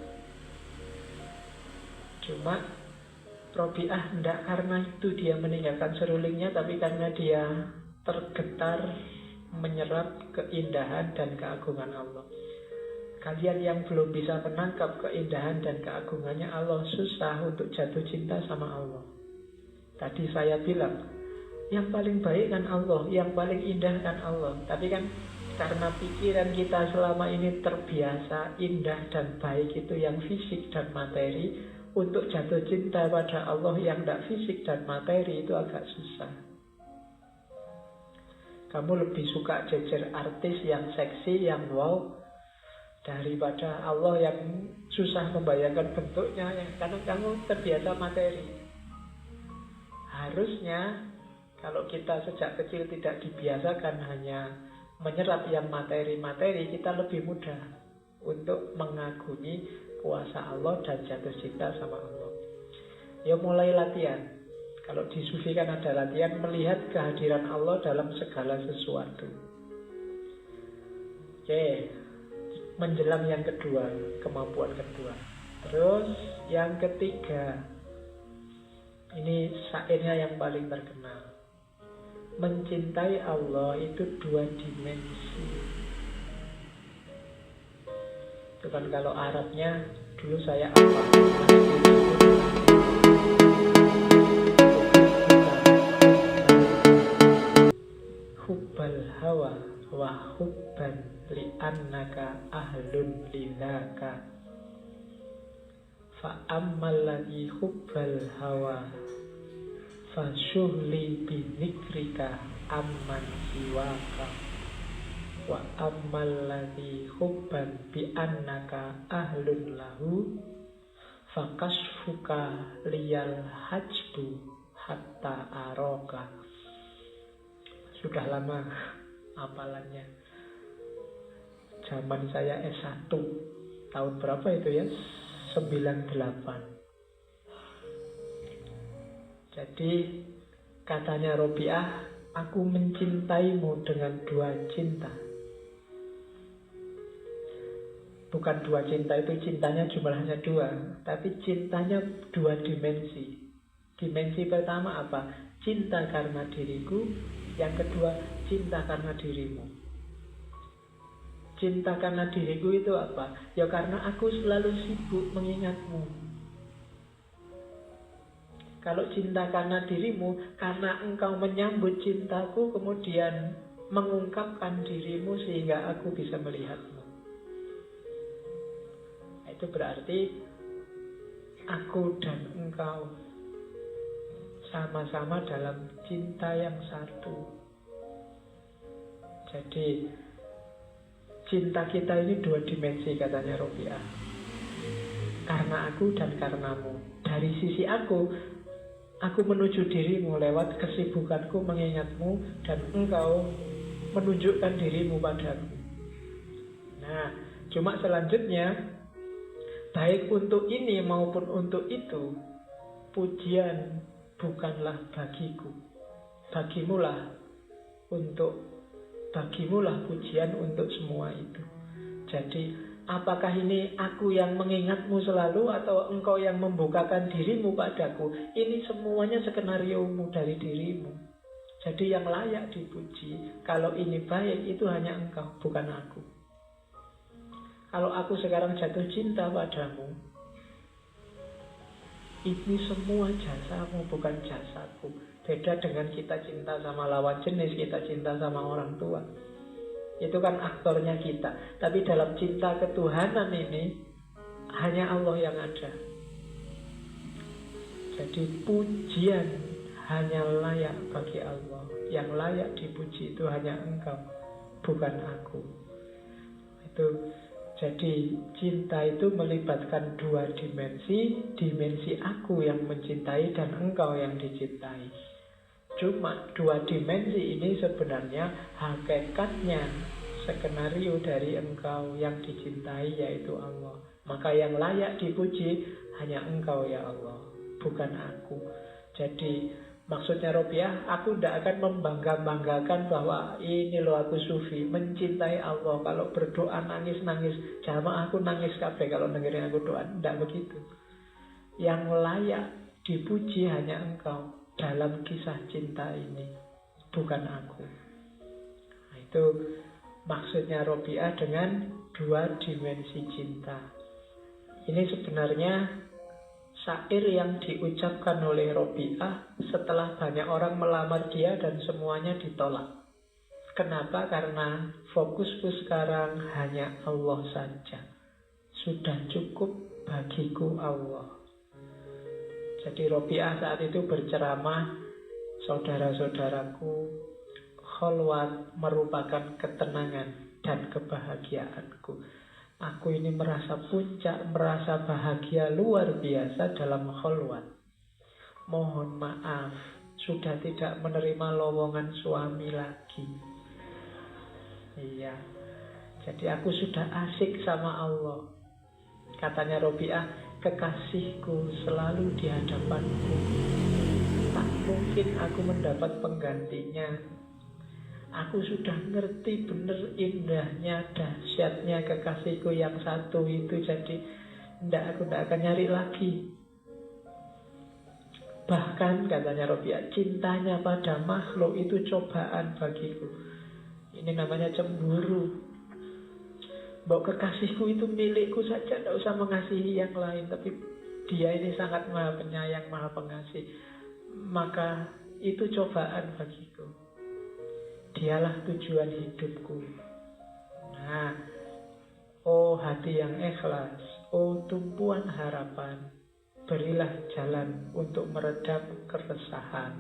Cuma Robiah tidak karena itu dia meninggalkan serulingnya, tapi karena dia tergetar menyerap keindahan dan keagungan Allah. Kalian yang belum bisa menangkap keindahan dan keagungannya Allah, susah untuk jatuh cinta sama Allah. Tadi saya bilang, yang paling baik kan Allah, yang paling indah kan Allah. Tapi kan karena pikiran kita selama ini terbiasa indah dan baik itu yang fisik dan materi, untuk jatuh cinta pada Allah yang tidak fisik dan materi itu agak susah. Kamu lebih suka jejer artis yang seksi, yang wow, daripada Allah yang susah membayangkan bentuknya, karena kamu terbiasa materi. Harusnya kalau kita sejak kecil tidak dibiasakan hanya menyerap yang materi-materi, kita lebih mudah untuk mengagumi kuasa Allah dan jatuh cinta sama Allah. Ya mulai latihan. Kalau di sufi kan ada latihan melihat kehadiran Allah dalam segala sesuatu. Oke, menjelang yang kedua, kemampuan kedua. Terus yang ketiga, ini syairnya yang paling terkenal. Mencintai Allah itu 2 dimensi. Itu kan kalau Arabnya dulu saya apa? Hubbal hawa wa hubban li'annaka ahlun lidhaka. Fa'ammal ladhi hubbal hawa fasyuhli binikrika amman siwaka. Wa ammal ladhi hubban bi'annaka ahlun lahu fakasfuka liyal hajbu hatta aroka. Sudah lama hafalannya. Zaman saya S1. Tahun berapa itu ya? 98. Jadi katanya Robiah, aku mencintaimu dengan 2 cinta. Bukan 2 cinta itu cintanya jumlahnya 2, tapi cintanya 2 dimensi. Dimensi pertama apa? Cinta karena diriku. Yang kedua, cinta karena dirimu. Cinta karena diriku itu apa? Ya karena aku selalu sibuk mengingatmu. Kalau cinta karena dirimu, karena engkau menyambut cintaku, kemudian mengungkapkan dirimu sehingga aku bisa melihatmu. Itu berarti aku dan engkau sama-sama dalam cinta yang satu. Jadi cinta kita ini 2 dimensi katanya Robiah. Karena aku dan karenamu. Dari sisi aku menuju dirimu lewat kesibukanku mengingatmu, dan engkau menunjukkan dirimu padaku. Nah, cuma selanjutnya, baik untuk ini maupun untuk itu, pujian bukanlah bagiku. Bagimulah pujian untuk semua itu. Jadi, apakah ini aku yang mengingatmu selalu atau engkau yang membukakan dirimu padaku? Ini semuanya skenariomu dari dirimu. Jadi yang layak dipuji, kalau ini baik, itu hanya engkau, bukan aku. Kalau aku sekarang jatuh cinta padamu, ini semua jasamu, bukan jasaku. Beda dengan kita cinta sama lawan jenis, kita cinta sama orang tua. Itu kan aktornya kita. Tapi dalam cinta ketuhanan ini hanya Allah yang ada. Jadi pujian hanya layak bagi Allah. Yang layak dipuji itu hanya Engkau, bukan aku. Itu jadi cinta itu melibatkan dua dimensi. Dimensi aku yang mencintai dan Engkau yang dicintai. Cuma dua dimensi ini sebenarnya hakikatnya skenario dari Engkau yang dicintai, yaitu Allah. Maka yang layak dipuji hanya Engkau ya Allah, bukan aku. Jadi maksudnya Robiah, aku tidak akan membangga-banggakan bahwa ini loh aku sufi, mencintai Allah. Kalau berdoa nangis-nangis, jamaah aku nangis kabeh kalau dengerin aku doa. Tidak begitu. Yang layak dipuji hanya Engkau dalam kisah cinta ini, bukan aku. Nah, itu maksudnya Robiah dengan dua dimensi cinta. Ini sebenarnya syair yang diucapkan oleh Robiah setelah banyak orang melamar dia dan semuanya ditolak. Kenapa? Karena fokusku sekarang hanya Allah saja. Sudah cukup bagiku Allah. Jadi Robiah saat itu berceramah, saudara-saudaraku, kholwat merupakan ketenangan dan kebahagiaanku. Aku ini merasa puncak, merasa bahagia luar biasa dalam kholwat. Mohon maaf, sudah tidak menerima lowongan suami lagi. Iya, jadi aku sudah asik sama Allah. Katanya Robiah, kekasihku selalu di hadapanku. Tak mungkin aku mendapat penggantinya. Aku sudah ngerti bener indahnya, dahsyatnya kekasihku yang satu itu. Jadi aku tidak akan nyari lagi. Bahkan katanya Robiah, cintanya pada makhluk itu cobaan bagiku. Ini namanya cemburu. Bahwa kekasihku itu milikku saja, tidak usah mengasihi yang lain. Tapi dia ini sangat maha penyayang, maha pengasih. Maka itu cobaan bagiku. Dialah tujuan hidupku. Nah, oh hati yang ikhlas, oh tumpuan harapan, berilah jalan untuk meredam keresahan.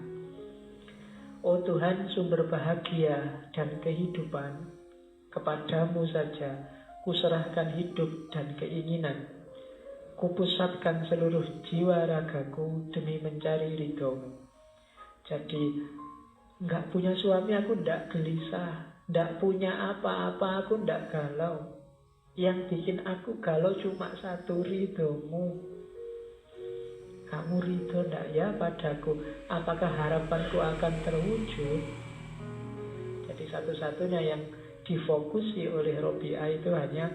Oh Tuhan, sumber bahagia dan kehidupan, kepadamu saja kuserahkan hidup dan keinginan. Kupusatkan seluruh jiwa ragaku demi mencari ridhomu. Jadi nggak punya suami aku nggak gelisah, nggak punya apa-apa aku nggak galau. Yang bikin aku galau cuma satu, ridhomu. Kamu ridho ndak ya padaku? Apakah harapanku akan terwujud? Jadi satu-satunya yang difokusi oleh Robiah itu hanya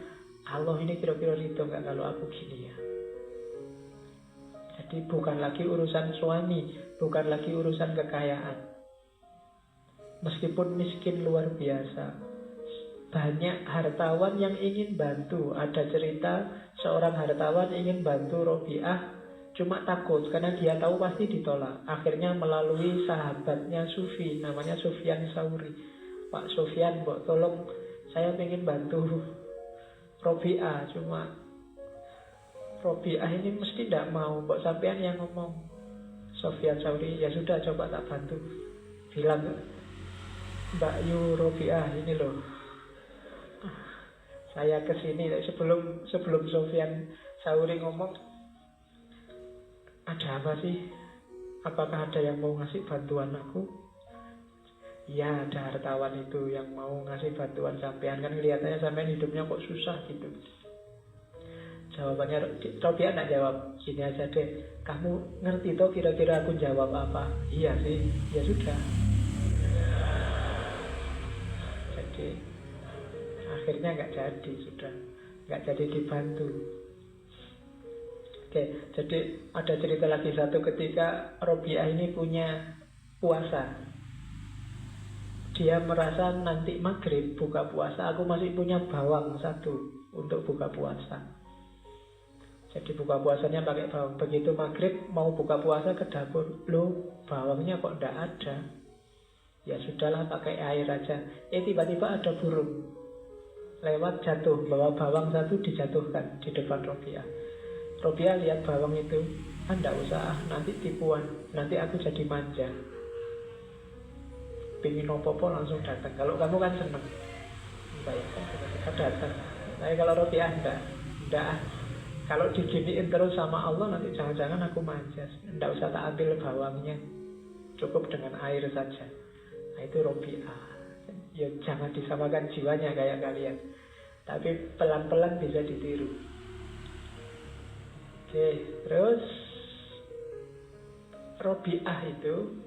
Allah ini kira-kira ridho nggak kalau aku gini ya. Jadi bukan lagi urusan suami, bukan lagi urusan kekayaan. Meskipun miskin luar biasa, banyak hartawan yang ingin bantu. Ada cerita seorang hartawan ingin bantu Robiah, cuma takut karena dia tahu pasti ditolak. Akhirnya melalui sahabatnya Sufi, namanya Sufyan Tsauri. Pak Sufyan, mbok tolong saya ingin bantu Robiah, cuma Robiah ini mesti tidak mau. Mbok sampean yang ngomong. Sufyan Tsauri, ya sudah coba tak bantu. Bilang, Mbak Yu Robiah ini loh, saya kesini. Sebelum Sufyan Tsauri ngomong, ada apa sih? Apakah ada yang mau ngasih bantuan aku? Ya, ada hartawan itu yang mau ngasih bantuan sampean. Kan kelihatannya sampean hidupnya kok susah gitu. Jawabannya Robiah nak jawab, gini aja deh, kamu ngerti toh kira-kira aku jawab apa? Iya sih, ya sudah. Jadi akhirnya nggak jadi, sudah nggak jadi dibantu. Oke, jadi ada cerita lagi satu ketika Robiah ini punya puasa. Dia merasa nanti maghrib buka puasa, aku masih punya bawang satu untuk buka puasa. Jadi buka puasanya pakai bawang. Begitu maghrib mau buka puasa ke dapur, loh bawangnya kok tidak ada. Ya sudahlah, pakai air aja. Tiba-tiba ada burung lewat, jatuh, bawa bawang satu, dijatuhkan di depan Robiah. Robiah lihat bawang itu, enggak usah, nanti tipuan, nanti aku jadi manja. Pingin opo-opo langsung datang. Kalau kamu kan seneng, bayangkan tiba-tiba datang. Tapi kalau Robiah enggak. Kalau diginiin terus sama Allah, nanti jangan-jangan aku manja. Enggak usah tak ambil bawangnya, cukup dengan air saja. Nah itu Robiah. Ya jangan disamakan jiwanya kayak kalian, tapi pelan-pelan bisa ditiru. Oke, terus Robiah itu,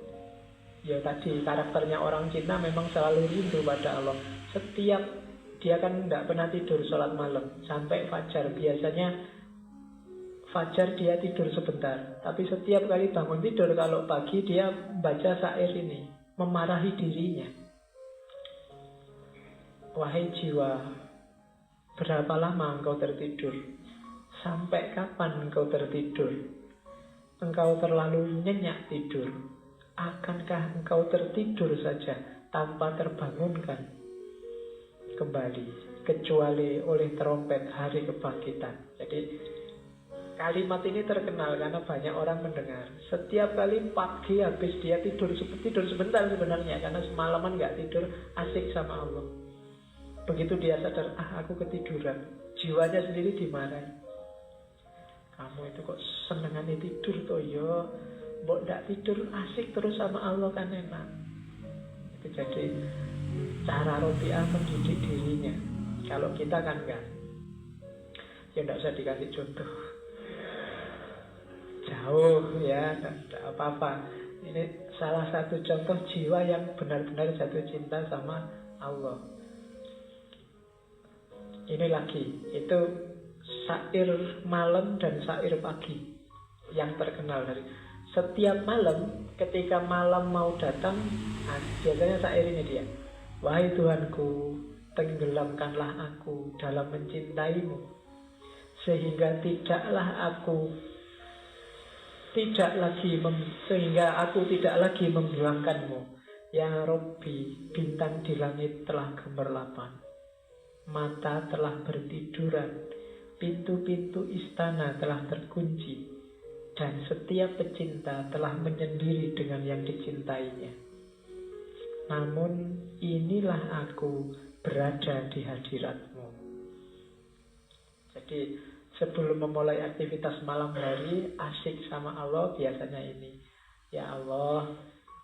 ya tadi karakternya orang Cina memang selalu rindu pada Allah. Setiap dia kan tidak pernah tidur sholat malam sampai fajar. Biasanya fajar dia tidur sebentar, tapi setiap kali bangun tidur kalau pagi dia baca syair ini, memarahi dirinya. Wahai jiwa, berapa lama engkau tertidur? Sampai kapan engkau tertidur? Engkau terlalu nyenyak tidur. Akankah engkau tertidur saja tanpa terbangunkan kembali, kecuali oleh terompet hari kebangkitan? Jadi kalimat ini terkenal karena banyak orang mendengar. Setiap kali pagi habis dia tidur sebentar sebenarnya, karena semalaman gak tidur, asik sama Allah. Begitu dia sadar, aku ketiduran, jiwanya sendiri dimarahi. Kamu itu kok senengannya tidur toh yo, mbok ndak tidur asik terus sama Allah kan enak. Itu jadi cara Robiah mendidik dirinya. Kalau kita kan enggak. Ya ndak usah dikasih contoh. Jauh ya, ndak apa-apa. Ini salah satu contoh jiwa yang benar-benar jatuh cinta sama Allah. Ini lagi, itu syair malam dan syair pagi yang terkenal dari setiap malam. Ketika malam mau datang, biasanya syair ini dia. Wahai Tuhanku, tenggelamkanlah aku dalam mencintaimu, sehingga aku tidak lagi membuangkanmu. Ya Robbi, bintang di langit telah gemerlapan, mata telah bertiduran, pintu-pintu istana telah terkunci, dan setiap pecinta telah menyendiri dengan yang dicintainya. Namun inilah aku berada di hadiratmu. Jadi sebelum memulai aktivitas malam hari, asik sama Allah biasanya ini. Ya Allah,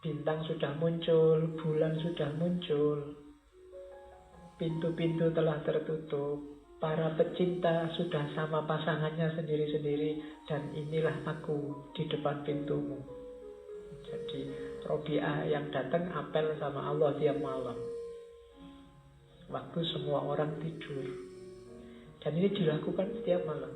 bintang sudah muncul, bulan sudah muncul, pintu-pintu telah tertutup, para pecinta sudah sama pasangannya sendiri-sendiri, dan inilah aku di depan pintumu. Jadi Robiah yang datang apel sama Allah tiap malam, waktu semua orang tidur. Dan ini dilakukan setiap malam.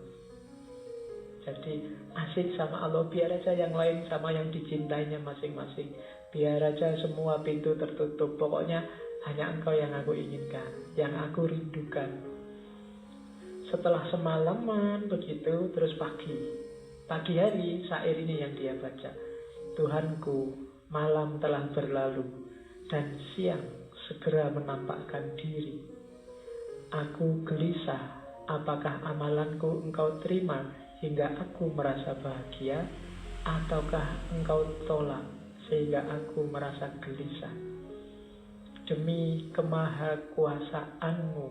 Jadi asik sama Allah, biar aja yang lain sama yang dicintainya masing-masing, biar aja semua pintu tertutup, pokoknya hanya engkau yang aku inginkan, yang aku rindukan. Setelah semalaman begitu, terus pagi hari, syair ini yang dia baca. Tuhanku, malam telah berlalu dan siang segera menampakkan diri. Aku gelisah, apakah amalanku engkau terima hingga aku merasa bahagia, ataukah engkau tolak sehingga aku merasa gelisah? Demi kemahakuasaanmu,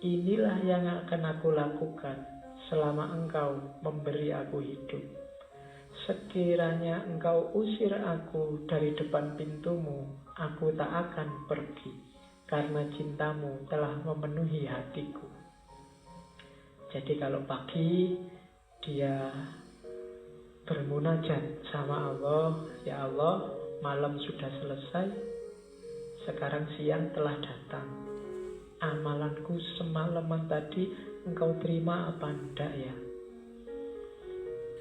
inilah yang akan aku lakukan selama engkau memberi aku hidup. Sekiranya engkau usir aku dari depan pintumu, aku tak akan pergi, karena cintamu telah memenuhi hatiku. Jadi kalau pagi dia bermunajat sama Allah, ya Allah, malam sudah selesai, sekarang siang telah datang. Amalanku semalaman tadi engkau terima apa enggak ya?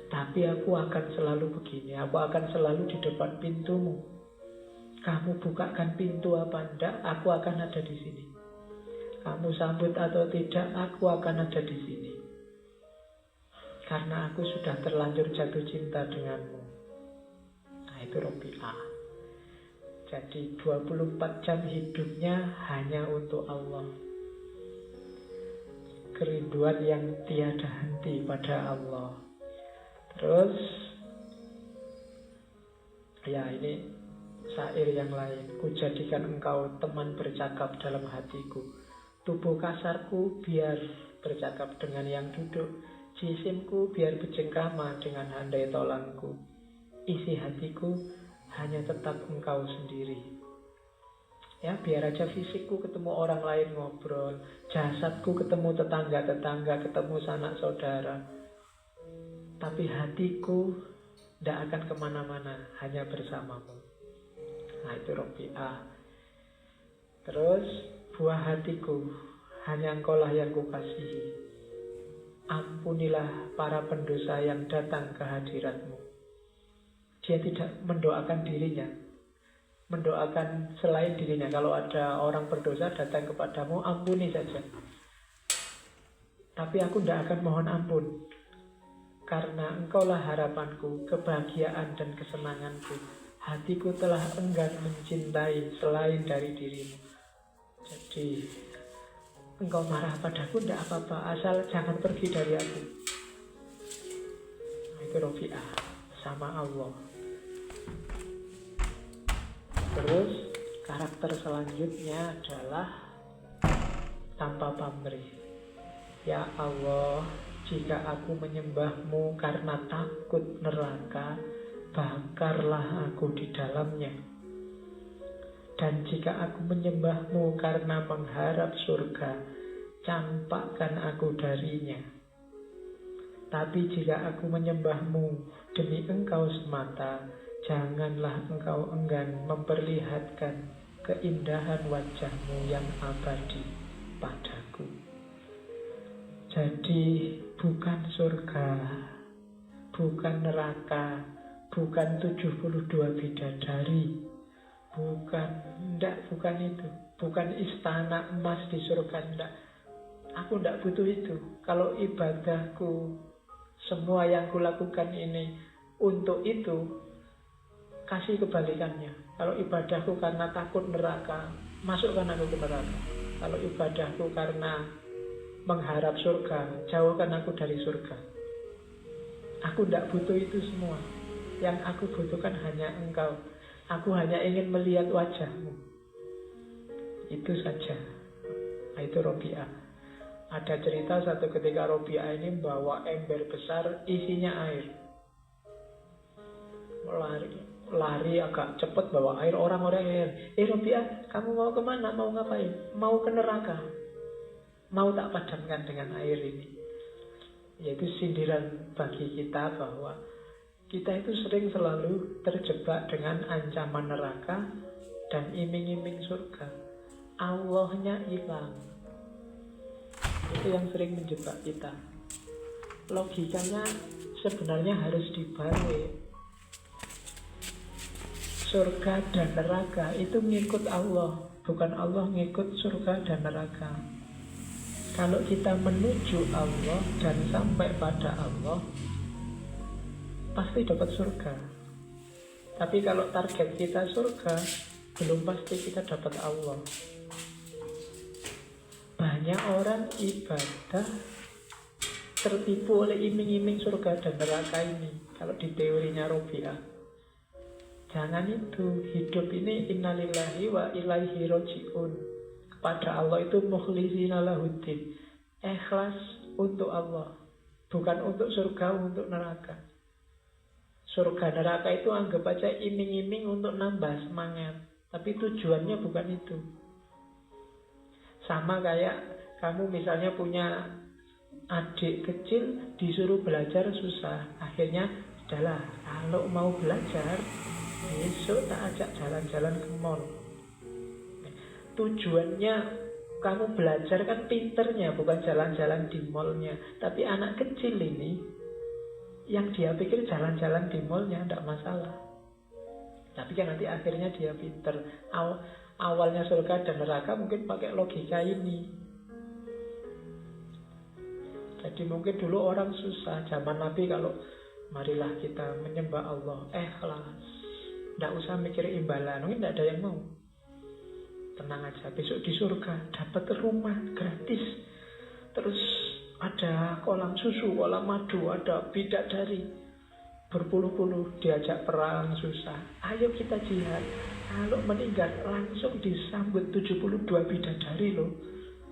Tapi aku akan selalu begini, aku akan selalu di depan pintumu. Kamu bukakan pintu apa enggak, aku akan ada di sini. Kamu sambut atau tidak, aku akan ada di sini. Karena aku sudah terlanjur jatuh cinta denganmu. Nah itu Robiah. Jadi 24 jam hidupnya hanya untuk Allah. Kerinduan yang tiada henti pada Allah. Terus ya ini syair yang lain. Ku jadikan engkau teman bercakap dalam hatiku. Tubuh kasarku biar bercakap dengan yang duduk. Jisimku biar bercengkrama dengan handai tolangku. Isi hatiku hanya tetap engkau sendiri. Ya, biar aja fisikku ketemu orang lain ngobrol, jasadku ketemu tetangga-tetangga, ketemu sanak saudara. Tapi hatiku tidak akan kemana-mana, hanya bersamamu. Nah, itu Robi'ah. Terus, buah hatiku, hanya engkaulah yang kukasihi. Ampunilah para pendosa yang datang ke hadiratmu. Dia tidak mendoakan dirinya, mendoakan selain dirinya. Kalau ada orang berdosa datang kepadamu, ampuni saja. Tapi aku tidak akan mohon ampun, karena engkaulah harapanku, kebahagiaan dan kesenanganku. Hatiku telah enggan mencintai selain dari dirimu. Jadi engkau marah padaku tidak apa-apa, asal jangan pergi dari aku. Nah, itu Robi'ah sama Allah. Terus karakter selanjutnya adalah tanpa pamrih. Ya Allah, jika aku menyembahmu karena takut neraka, bakarlah aku di dalamnya. Dan jika aku menyembahmu karena mengharap surga, campakkan aku darinya. Tapi jika aku menyembahmu demi engkau semata, janganlah engkau enggan memperlihatkan keindahan wajahmu yang abadi padaku. Jadi bukan surga, bukan neraka, bukan 72 bidadari, bukan itu, bukan istana emas di surga, enggak. Aku enggak butuh itu. Kalau ibadahku, semua yang kulakukan ini untuk itu, kasih kebalikannya. Kalau ibadahku karena takut neraka, masukkan aku ke neraka. Kalau ibadahku karena mengharap surga, jauhkan aku dari surga. Aku tidak butuh itu semua. Yang aku butuhkan hanya engkau. Aku hanya ingin melihat wajahmu. Itu saja. Nah, itu Robi'ah. Ada cerita satu ketika Robi'ah ini bawa ember besar isinya air. Lari agak cepat bawa air. Orang-orang yang Robi'ah, kamu mau kemana? Mau ngapain? Mau ke neraka. Mau tak padamkan dengan air ini. Yaitu sindiran bagi kita bahwa kita itu sering selalu terjebak dengan ancaman neraka dan iming-iming surga. Allahnya hilang. Itu yang sering menjebak kita. Logikanya sebenarnya harus dibalik. Surga dan neraka itu ngikut Allah, bukan Allah ngikut surga dan neraka. Kalau kita menuju Allah dan sampai pada Allah, pasti dapat surga. Tapi kalau target kita surga, belum pasti kita dapat Allah. Banyak orang ibadah tertipu oleh iming-iming surga dan neraka ini. Kalau di teorinya Robi'ah, jangan itu. Hidup ini innalillahi wa ilaihi roji'un. Kepada Allah itu mukhlisina lahuddin. Ikhlas untuk Allah, bukan untuk surga, untuk neraka. Surga neraka itu anggap aja iming-iming untuk nambah semangat. Tapi tujuannya bukan itu. Sama kayak kamu misalnya punya adik kecil, disuruh belajar susah. Akhirnya, sudahlah, kalau mau belajar, besok tak ajak jalan-jalan ke mall. Tujuannya kamu belajar kan pinternya, bukan jalan-jalan di mallnya. Tapi anak kecil ini, yang dia pikir jalan-jalan di mallnya tidak masalah. Tapi kan nanti akhirnya dia pinter. Awalnya surga dan neraka mungkin pakai logika ini. Jadi mungkin dulu orang susah. Zaman Nabi kalau marilah kita menyembah Allah, ikhlas. Tidak usah mikir imbalan, mungkin tidak ada yang mau. Tenang aja, besok di surga dapat rumah gratis. Terus ada kolam susu, kolam madu, ada bidadari berpuluh-puluh, diajak perang susah. Ayo kita jihad. Kalau meninggal langsung disambut 72 bidadari loh.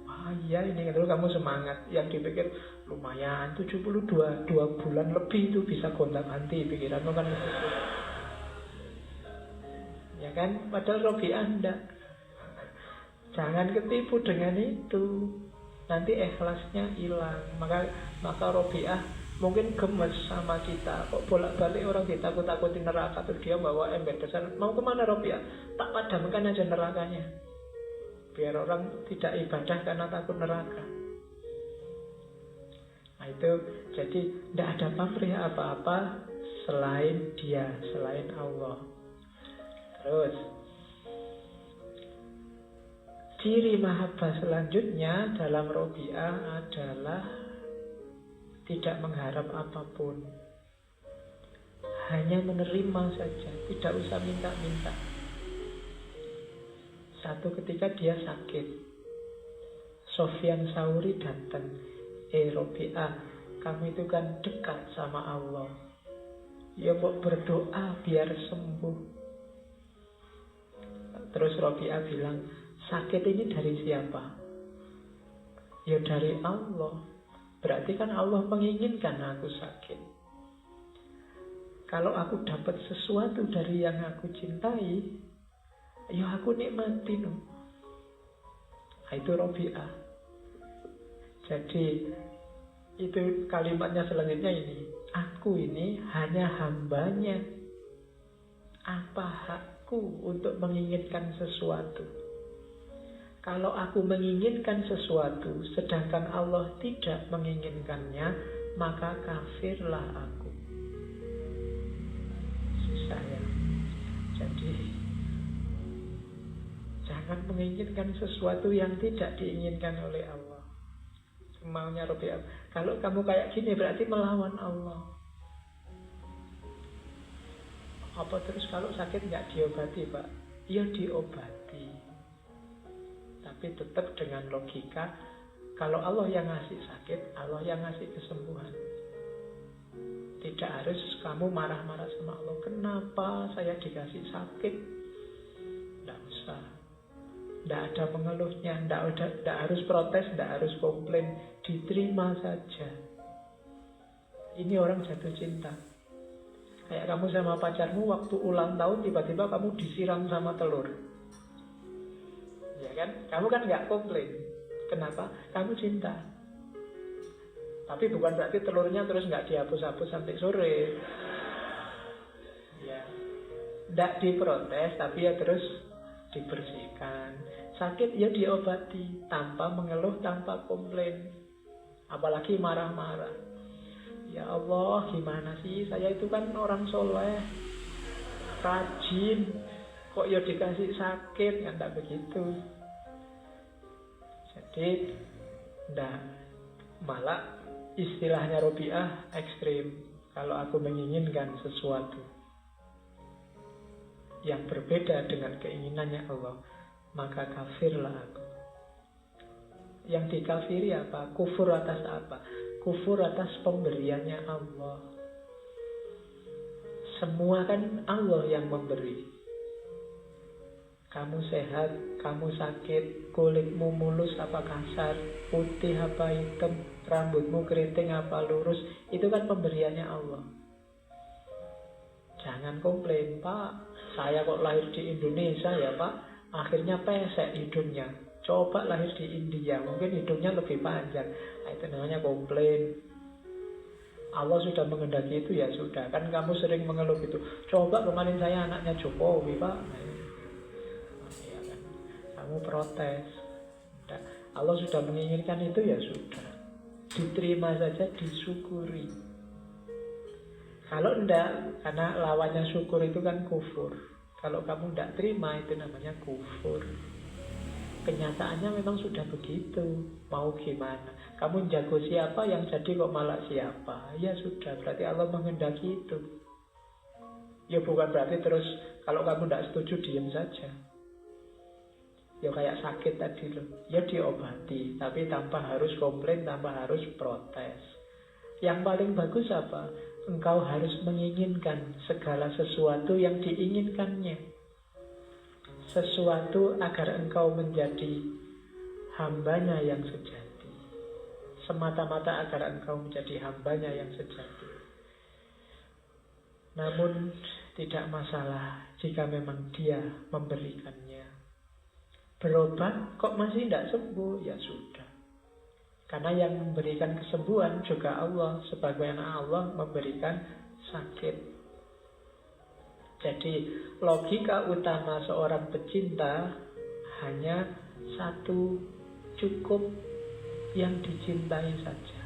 Wah iya ini kalau kamu semangat. Yang dipikir lumayan 72, 2 bulan lebih itu bisa gonta-ganti pikiranmu kan. Ya kan, padahal Robi'ah enggak. Jangan ketipu dengan itu. Nanti ikhlasnya hilang. Maka Robi'ah mungkin gemes sama kita. Kok bolak-balik orang ditakut-takutin neraka, terus dia bawa ember besar. Mau kemana Robi'ah? Tak padamkan aja nerakanya. Biar orang tidak ibadah karena takut neraka. Nah itu, jadi tidak ada pamrih apa-apa selain dia, selain Allah. Terus ciri mahabbah selanjutnya dalam Robi'ah adalah tidak mengharap apapun, hanya menerima saja, tidak usah minta-minta. Satu ketika dia sakit, Sofyan Sauri datang, Robi'ah, kamu itu kan dekat sama Allah, ya kok berdoa biar sembuh. Terus Robi'ah bilang, sakit ini dari siapa? Ya dari Allah. Berarti kan Allah menginginkan aku sakit. Kalau aku dapat sesuatu dari yang aku cintai, ya aku nikmatin. Nah, itu Robi'ah. Jadi itu kalimatnya selanjutnya ini, aku ini hanya hambanya. Apa hakku untuk menginginkan sesuatu? Kalau aku menginginkan sesuatu, sedangkan Allah tidak menginginkannya, maka kafirlah aku. Susah ya. Jadi, jangan menginginkan sesuatu yang tidak diinginkan oleh Allah. Maunya Robi'ah. Kalau kamu kayak gini, berarti melawan Allah. Apa terus kalau sakit nggak diobati, Pak? Ya diobati. Tapi tetap dengan logika, kalau Allah yang ngasih sakit, Allah yang ngasih kesembuhan. Tidak harus kamu marah-marah sama Allah. Kenapa saya dikasih sakit? Tidak usah. Tidak ada pengeluhnya. Tidak harus protes, tidak harus komplain. Diterima saja. Ini orang jatuh cinta. Kayak kamu sama pacarmu waktu ulang tahun tiba-tiba kamu disiram sama telur. Ya kan? Kamu kan nggak komplain. Kenapa? Kamu cinta. Tapi bukan berarti telurnya terus nggak dihapus-hapus sampai sore. Ya, nggak diprotes, tapi ya terus dibersihkan. Sakit ya diobati tanpa mengeluh, tanpa komplain. Apalagi marah-marah. Ya Allah, gimana sih? Saya itu kan orang soleh, rajin. Kok ya dikasih sakit, kan tak begitu. Jadi malah istilahnya Robi'ah ekstrim. Kalau aku menginginkan sesuatu yang berbeda dengan keinginannya Allah, maka kafirlah aku. Yang dikafiri apa? Kufur atas apa? Kufur atas pemberiannya Allah. Semua kan Allah yang memberi. Kamu sehat, kamu sakit, kulitmu mulus apa kasar, putih apa hitam, rambutmu keriting apa lurus, itu kan pemberiannya Allah. Jangan komplain, Pak, saya kok lahir di Indonesia ya Pak, akhirnya pesek hidungnya. Coba lahir di India, mungkin hidungnya lebih panjang. Nah, itu namanya komplain. Allah sudah mengendaki itu, ya sudah. Kan kamu sering mengeluh gitu, coba kemarin saya anaknya Jokowi Pak. Kamu protes. Allah sudah menginginkan itu, ya sudah. Diterima saja, disyukuri. Kalau enggak, karena lawannya syukur itu kan kufur. Kalau kamu enggak terima, itu namanya kufur. Kenyataannya memang sudah begitu. Mau gimana? Kamu jago siapa, yang jadi kok malah siapa? Ya sudah, berarti Allah menghendaki itu. Ya bukan berarti terus Kalau kamu tidak setuju, diam saja. Ya kayak sakit tadi loh. Ya diobati, tapi tanpa harus komplain, tanpa harus protes. Yang paling bagus apa? Engkau harus menginginkan segala sesuatu yang diinginkannya. Sesuatu agar engkau menjadi hambanya yang sejati. Semata-mata agar engkau menjadi hambanya yang sejati. Namun tidak masalah jika memang dia memberikannya. Berobat kok masih tidak sembuh? Ya sudah. Karena yang memberikan kesembuhan juga Allah, sebagaimana Allah memberikan sakit. Jadi logika utama seorang pecinta hanya satu, cukup yang dicintai saja.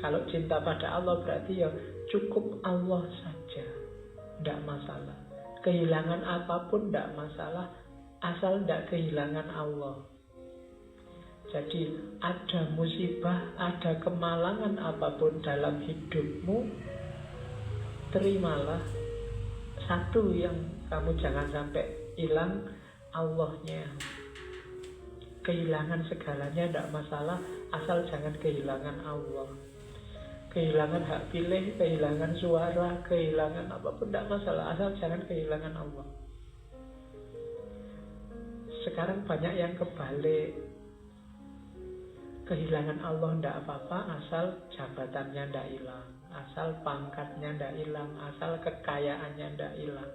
Kalau cinta pada Allah berarti ya cukup Allah saja, tidak masalah. Kehilangan apapun tidak masalah, asal tidak kehilangan Allah. Jadi ada musibah, ada kemalangan apapun dalam hidupmu, terimalah. Satu yang kamu jangan sampai hilang, Allahnya. Kehilangan segalanya tidak masalah, asal jangan kehilangan Allah. Kehilangan hak pilih, kehilangan suara, kehilangan apapun tidak masalah, asal jangan kehilangan Allah. Sekarang banyak yang kebalik. Kehilangan Allah tidak apa-apa, asal jabatannya tidak hilang, asal pangkatnya tidak hilang, asal kekayaannya tidak hilang.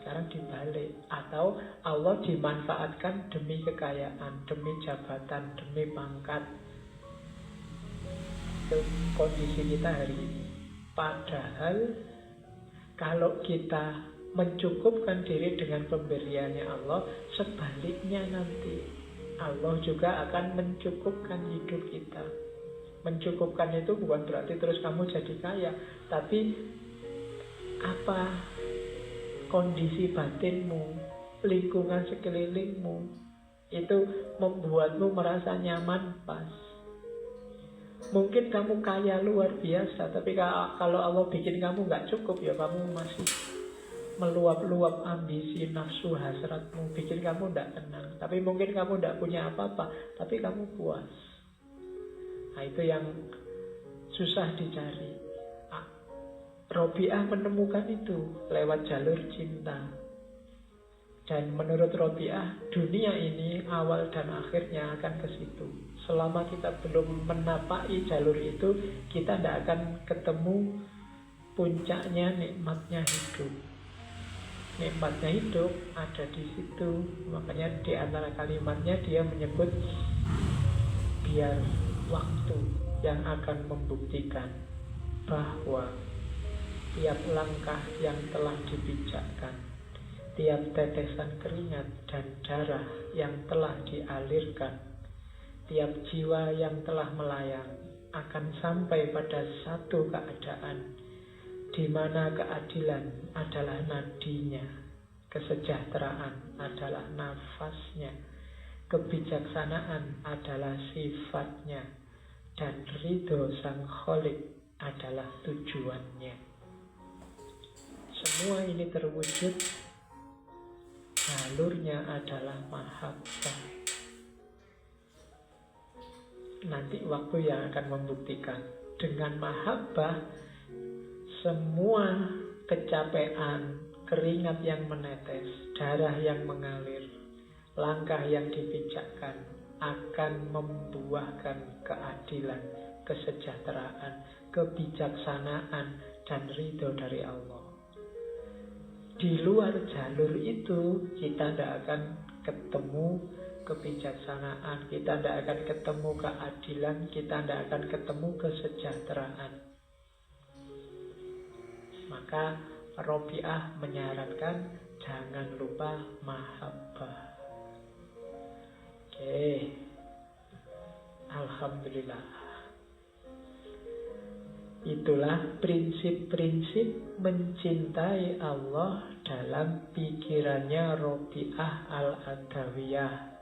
Sekarang dibalik. Atau Allah dimanfaatkan demi kekayaan, demi jabatan, demi pangkat. Itu kondisi kita hari ini. Padahal kalau kita mencukupkan diri dengan pemberiannya Allah, sebaliknya nanti Allah juga akan mencukupkan hidup kita. Mencukupkan itu bukan berarti terus kamu jadi kaya, tapi apa kondisi batinmu, lingkungan sekelilingmu itu membuatmu merasa nyaman, pas. Mungkin kamu kaya luar biasa, tapi kalau Allah bikin kamu nggak cukup, ya kamu masih meluap-luap ambisi, nafsu, hasratmu, bikin kamu tidak tenang. Tapi mungkin kamu tidak punya apa-apa, tapi kamu puas. Nah, itu yang susah dicari. Robiah menemukan itu lewat jalur cinta. Dan menurut Robiah, dunia ini awal dan akhirnya akan ke situ. Selama kita belum menapaki jalur itu, kita tidak akan ketemu puncaknya, nikmatnya hidup. Nikmatnya hidup ada di situ. Makanya di antara kalimatnya dia menyebut biar waktu yang akan membuktikan bahwa tiap langkah yang telah dipijakkan, tiap tetesan keringat dan darah yang telah dialirkan, tiap jiwa yang telah melayang akan sampai pada satu keadaan di mana keadilan adalah nadinya, kesejahteraan adalah nafasnya, kebijaksanaan adalah sifatnya, dan ridho sang Kholik adalah tujuannya. Semua ini terwujud, jalurnya adalah mahabbah. Nanti waktu yang akan membuktikan. Dengan mahabbah, semua kecapean, keringat yang menetes, darah yang mengalir, langkah yang dipijakkan akan membuahkan keadilan, kesejahteraan, kebijaksanaan, dan ridho dari Allah. Di luar jalur itu kita tidak akan ketemu kebijaksanaan, kita tidak akan ketemu keadilan, kita tidak akan ketemu kesejahteraan. Maka Robiah menyarankan jangan lupa mahabbah. Oke, alhamdulillah. Itulah prinsip-prinsip mencintai Allah dalam pikirannya Robiah al-Adawiyah.